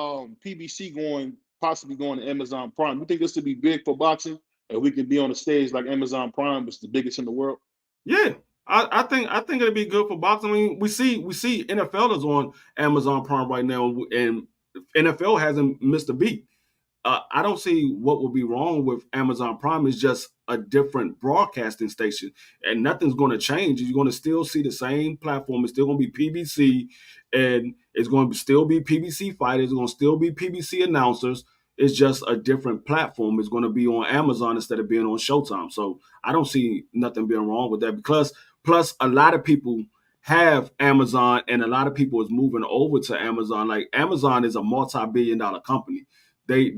PBC possibly going to Amazon Prime. You think this would be big for boxing? And we could be on a stage like Amazon Prime, which is the biggest in the world. Yeah, I think it'd be good for boxing. I mean, we see NFL is on Amazon Prime right now, and NFL hasn't missed a beat. I don't see what would be wrong with Amazon Prime. It's just a different broadcasting station, and nothing's going to change. You're going to still see the same platform. It's still going to be PBC, and it's going to still be PBC fighters. It's going to still be PBC announcers. It's just a different platform. It's going to be on Amazon instead of being on Showtime. So I don't see nothing being wrong with that. Plus, a lot of people have Amazon, and a lot of people is moving over to Amazon. Like Amazon is a multi-billion-dollar company. They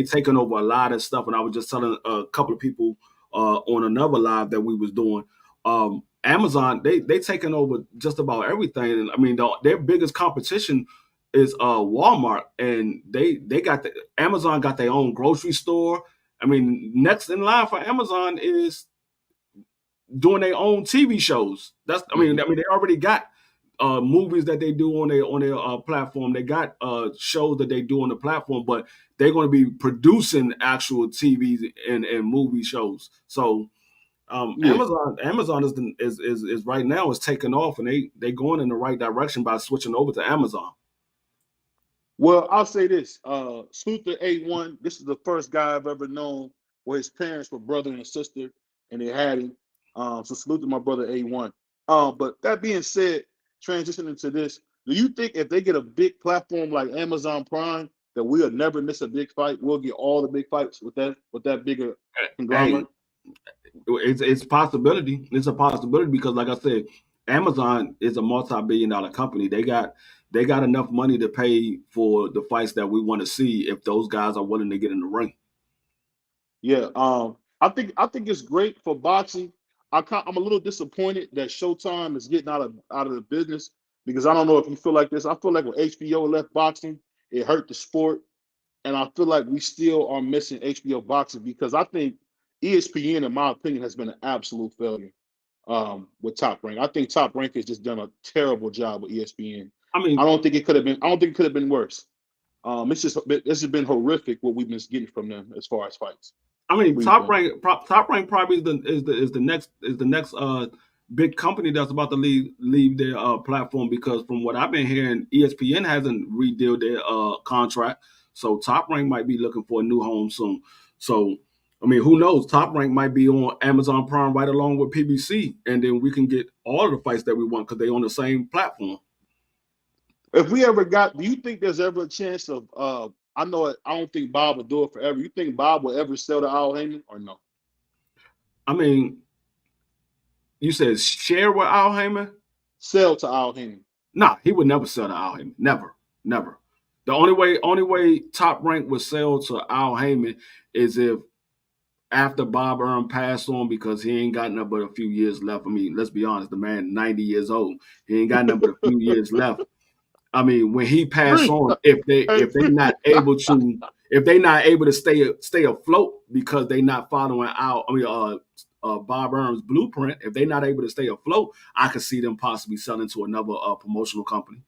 taking over a lot of stuff. And I was just telling a couple of people on another live that we was doing. Amazon, they taking over just about everything. And I mean, their biggest competition is Walmart, and Amazon got their own grocery store. I mean, next in line for Amazon is doing their own TV shows. I mean, they already got movies that they do on their platform. They got shows that they do on the platform, but they're going to be producing actual TV and movie shows. So Amazon is right now is taking off, and they going in the right direction by switching over to Amazon. Well, I'll say this: Sluther A1. This is the first guy I've ever known where his parents were brother and sister, and they had him. So salute to my brother A1. But that being said, transitioning to this, do you think if they get a big platform like Amazon Prime, that we'll never miss a big fight? We'll get all the big fights with that bigger conglomerate. It's a possibility. It's a possibility because, like I said, Amazon is a multi-billion-dollar company. They got enough money to pay for the fights that we want to see if those guys are willing to get in the ring. Yeah, I think it's great for boxing. I'm a little disappointed that Showtime is getting out of the business because I don't know if you feel like this. I feel like when HBO left boxing, it hurt the sport, and I feel like we still are missing HBO boxing because I think ESPN, in my opinion, has been an absolute failure. with Top Rank. I think Top Rank has just done a terrible job with ESPN. I mean, I don't think it could have been. I don't think it could have been worse. It's just been horrific what we've been getting from them as far as fights. I mean, What do you Top think? Rank probably is the next big company that's about to leave their platform, because from what I've been hearing, ESPN hasn't redealed their contract, so Top Rank might be looking for a new home soon. So, I mean, who knows? Top Rank might be on Amazon Prime right along with PBC, and then we can get all of the fights that we want because they're on the same platform. If we ever got, do you think there's ever a chance of? I know it, I don't think Bob will do it forever. You think Bob will ever sell to Al Heyman or no? I mean, you said share with Al Heyman? Sell to Al Heyman. Nah, he would never sell to Al Heyman. Never. The only way Top Rank would sell to Al Heyman is if after Bob Arum passed on, because he ain't got nothing but a few years left. I mean, let's be honest, the man 90 years old. He ain't got nothing but a few years left. I mean, when he passed on, if they're not able to stay afloat because they're not following Bob Arum's blueprint, if they're not able to stay afloat, I could see them possibly selling to another promotional company.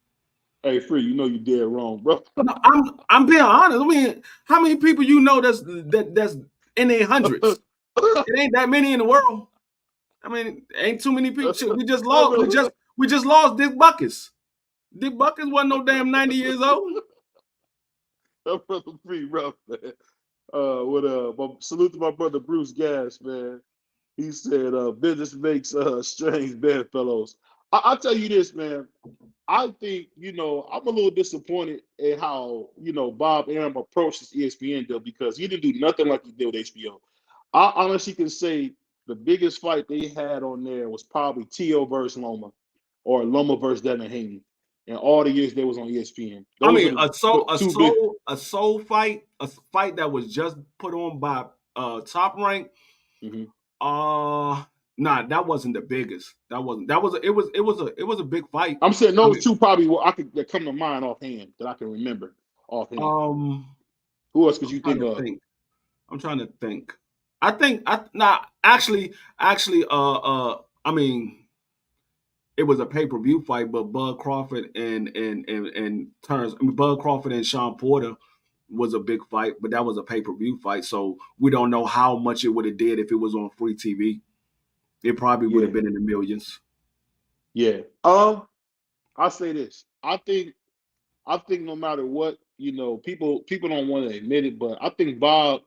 Hey, Free, you know you dead wrong, bro. No, I'm being honest. I mean, how many people you know that's in their hundreds? It ain't that many in the world. I mean, ain't too many people. We just lost Dick Buckets. Dick Buckets wasn't no damn 90 years old. That brother Free rough, man. Salute to my brother Bruce Gas, man. He said, business makes strange bedfellows. I'll tell you this, man. I think, I'm a little disappointed at how, Bob Arum approached this ESPN deal, because he didn't do nothing like he did with HBO. I honestly can say the biggest fight they had on there was probably T.O. versus Loma, or Loma versus Devin Haney. And all the years they was on ESPN. I mean, a soul fight, a fight that was just put on by Top Rank. Mm-hmm. Nah, that wasn't the biggest. It was a big fight. I'm saying those two probably that come to mind offhand that I can remember offhand. Who else could you think of? I'm trying to think. I mean, it was a pay-per-view fight, but Bud Crawford and Bud Crawford and Sean Porter was a big fight, but that was a pay-per-view fight, so we don't know how much it would have did if it was on free TV. It probably would have been in the millions. Yeah. I'll say this. I think no matter what, people don't want to admit it, but I think Bob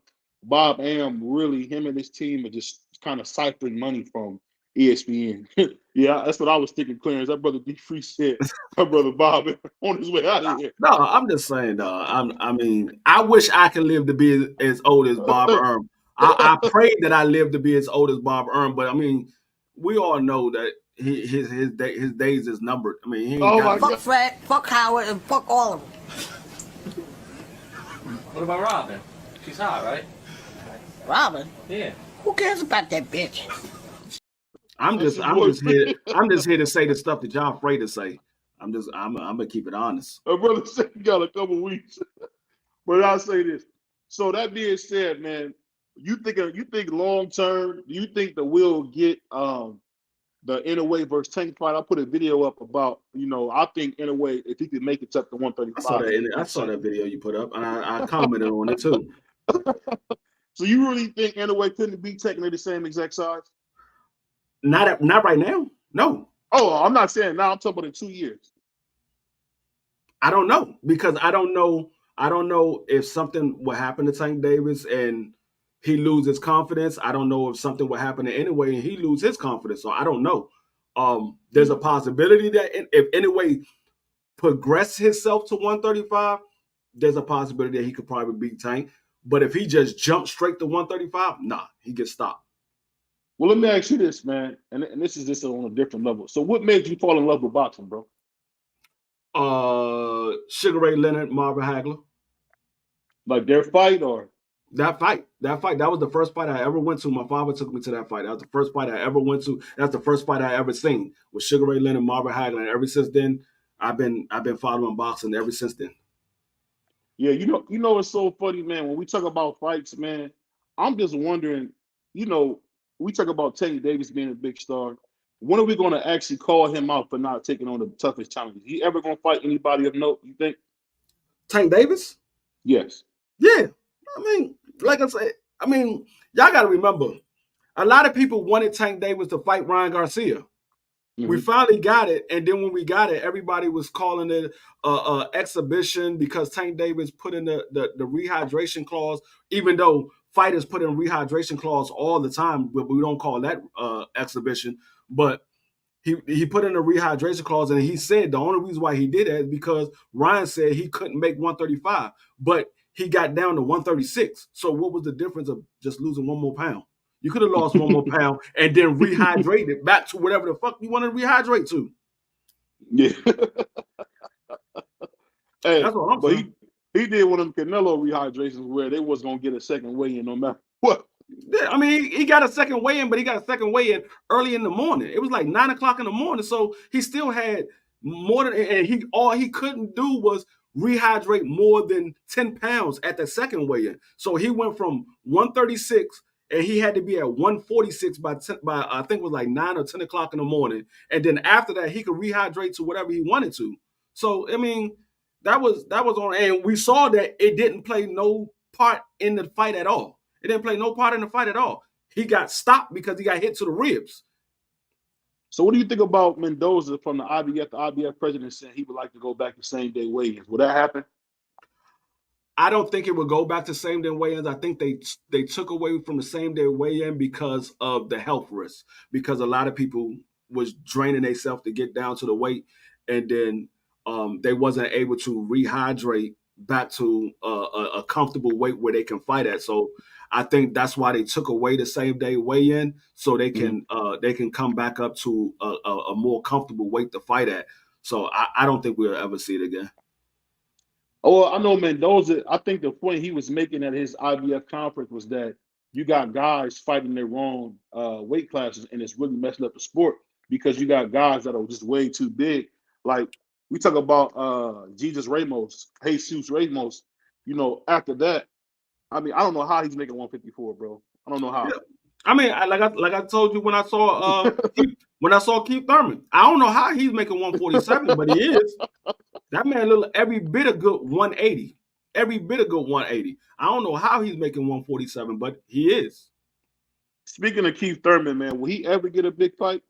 Arum really, him and his team are just kind of siphoning money from ESPN. Yeah, that's what I was thinking, Clarence. That brother D Free said, my brother Bob on his way out of here. No, I'm just saying, I mean, I wish I could live to be as old as Bob Arum. I pray that I live to be as old as Bob Arum, but I mean, we all know that his days is numbered. I mean, he ain't fuck Fred, fuck Howard, and fuck all of them. What about Robin? She's hot, right? Robin? Yeah. Who cares about that bitch? I'm just here to say the stuff that y'all afraid to say. I'm gonna keep it honest. My brother said he got a couple weeks, but I'll say this. So that being said, man, you think long term? Do you think that we'll get the Inoue versus Tank fight? I put a video up about, I think Inoue, if he could make it up to 135. I saw that video you put up, and I commented on it too. So you really think Inoue couldn't be technically the same exact size? Not right now. No. Oh, I'm not saying now. I'm talking about in 2 years. I don't know, because I don't know if something will happen to Tank Davis and he loses confidence. I don't know if something will happen to Inoue and he lose his confidence. So I don't know. There's a possibility that if Inoue progress himself to 135, there's a possibility that he could probably beat Tank. But if he just jumps straight to 135, nah, he gets stopped. Well, let me ask you this, man, and this is just on a different level. So what made you fall in love with boxing, bro? Sugar Ray Leonard, Marvin Hagler. Like their fight, or? That fight. That was the first fight I ever went to. My father took me to that fight. That was the first fight I ever went to. That's the first fight I ever seen with Sugar Ray Leonard, Marvin Hagler. And ever since then, I've been following boxing ever since then. Yeah, you know it's so funny, man. When we talk about fights, man, I'm just wondering, we talk about Tank Davis being a big star. when are we going to actually call him out for not taking on the toughest challenges? He ever going to fight anybody of note, you think? Tank Davis? Yes. Yeah. I mean, like I said, y'all got to remember, a lot of people wanted Tank Davis to fight Ryan Garcia. Mm-hmm. We finally got it, and then when we got it, everybody was calling it an exhibition because Tank Davis put in the rehydration clause, even though fighters put in rehydration clause all the time, but we don't call that exhibition. But he put in a rehydration clause, and he said the only reason why he did that is because Ryan said he couldn't make 135, but he got down to 136. So what was the difference of just losing one more pound? You could have lost one more pound and then rehydrated back to whatever the fuck you wanted to rehydrate to. Yeah. Hey, that's what I'm saying. He did one of them Canelo rehydrations where they was gonna get a second weigh-in no matter what. Yeah, I mean, he got a second weigh-in, but he got a second weigh-in early in the morning. It was like 9 o'clock in the morning, so he still had more than, and all he couldn't do was rehydrate more than 10 pounds at the second weigh-in. So he went from 136, and he had to be at 146 by I think it was like 9 or 10 o'clock in the morning. And then after that, he could rehydrate to whatever he wanted to. So I mean, that was on, and we saw that it didn't play no part in the fight at all. It didn't play no part in the fight at all. He got stopped because he got hit to the ribs. So what do you think about Mendoza from the IBF? The IBF president saying he would like to go back to same-day weigh-ins. Will that happen? I don't think it would go back to same-day weigh-ins. I think they took away from the same-day weigh-in because of the health risk, because a lot of people was draining themselves to get down to the weight, and then they wasn't able to rehydrate back to a comfortable weight where they can fight at. So I think that's why they took away the same day weigh-in, so they can come back up to a more comfortable weight to fight at. So I don't think we'll ever see it again. Oh, I know Mendoza. I think the point he was making at his IBF conference was that you got guys fighting their wrong weight classes, and it's really messing up the sport because you got guys that are just way too big. Like we talk about Jesus Ramos. You know, after that, I mean, I don't know how he's making 154, bro. I don't know how. Yeah. I mean, like I told you when I saw Keith Thurman, I don't know how he's making 147, but he is. That man look every bit a good 180. Every bit a good 180. I don't know how he's making 147, but he is. Speaking of Keith Thurman, man, will he ever get a big fight?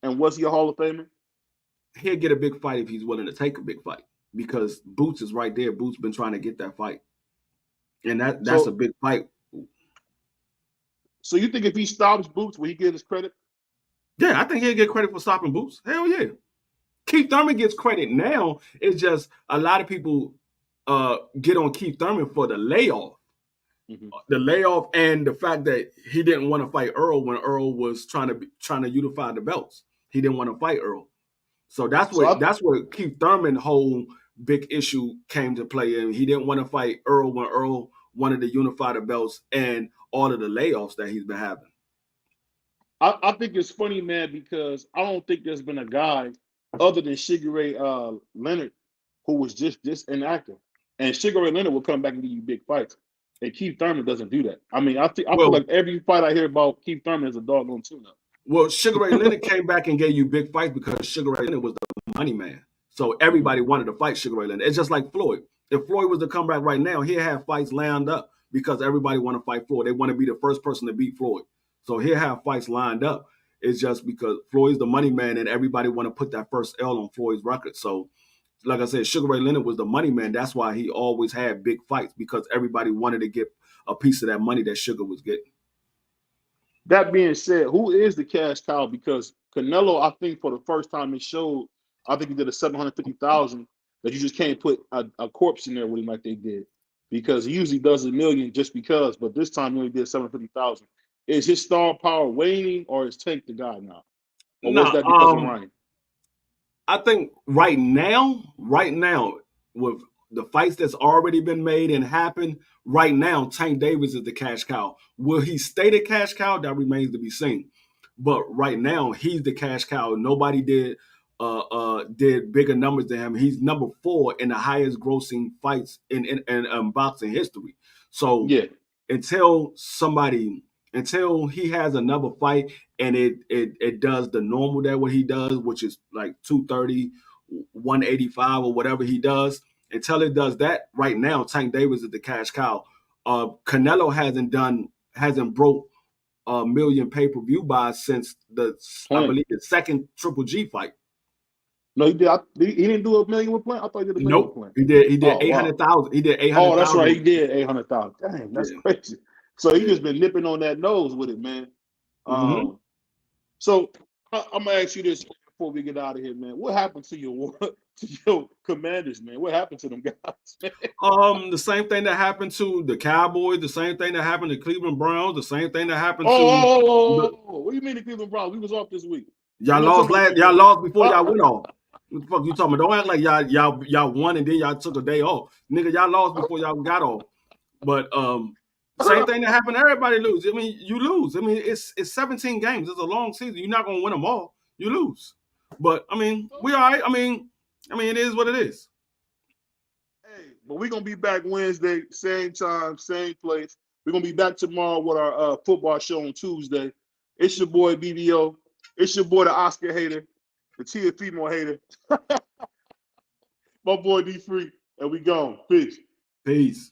And was he a Hall of Famer? He'll get a big fight if he's willing to take a big fight, because Boots is right there. Boots been trying to get that fight. And that's a big fight. So you think if he stops Boots, will he get his credit? Yeah, I think he'll get credit for stopping Boots. Hell yeah. Keith Thurman gets credit now. It's just a lot of people get on Keith Thurman for the layoff. Mm-hmm. The layoff and the fact that he didn't want to fight Earl when Earl was trying to unify the belts. He didn't want to fight Earl. So that's where Keith Thurman whole big issue came to play in. He didn't want to fight Earl when Earl wanted to unify the belts and all of the layoffs that he's been having. I think it's funny, man, because I don't think there's been a guy other than Sugar Ray Leonard who was just inactive. And Sugar Ray Leonard will come back and give you big fights. And Keith Thurman doesn't do that. I mean, I feel like every fight I hear about Keith Thurman is a doggone tune-up. Well, Sugar Ray Leonard came back and gave you big fights because Sugar Ray Leonard was the money man. So everybody wanted to fight Sugar Ray Leonard. It's just like Floyd. If Floyd was to come back right now, he'll have fights lined up because everybody want to fight Floyd. They want to be the first person to beat Floyd. So he'll have fights lined up. It's just because Floyd's the money man and everybody want to put that first L on Floyd's record. So, like I said, Sugar Ray Leonard was the money man. That's why he always had big fights, because everybody wanted to get a piece of that money that Sugar was getting. That being said, who is the cash cow? Because Canelo, I think for the first time it showed, I think he did a $750,000 that you just can't put a corpse in there with him like they did, because he usually does $1 million just because, but this time he only did $750,000. Is his star power waning, or is Tank the guy now? Or was that because of Ryan? I think right now, with the fights that's already been made and happened, right now, Tank Davis is the cash cow. Will he stay the cash cow? That remains to be seen. But right now, he's the cash cow. Nobody did bigger numbers than him. He's number 4 in the highest grossing fights in boxing history. So yeah, until somebody until he has another fight and it does the normal that what he does, which is like 230, 185 or whatever he does. Until it does that, right now Tank Davis is the cash cow. Canelo hasn't broke a million pay-per-view buys since I believe the second Triple G fight. No, he did. He didn't do $1 million with Plant. I thought he did $1 million with Plant. He did 800,000. Wow. He did 800,000. Oh, that's right. He did 800,000. Dang, that's crazy. So he just been nipping on that nose with it, man. So I'm gonna ask you this before we get out of here, man. What happened to your Commanders, man? What happened to them guys, man? The same thing that happened to the Cowboys, the same thing that happened to Cleveland Browns, the same thing that happened to. What do you mean the Cleveland Browns? We was off this week. Y'all lost before y'all went off. What the fuck you talking about? Don't act like y'all won and then y'all took a day off. Nigga, y'all lost before y'all got off. But same thing that happened, everybody lose. I mean, you lose. I mean, it's 17 games. It's a long season. You're not gonna win them all. You lose. But I mean, we all right. I mean, it is what it is. Hey, but we're gonna be back Wednesday, same time, same place. We're gonna be back tomorrow with our football show on Tuesday. It's your boy BBO. It's your boy the Oscar hater, the Tia female hater. My boy D Free, and we gone. Peace. Peace.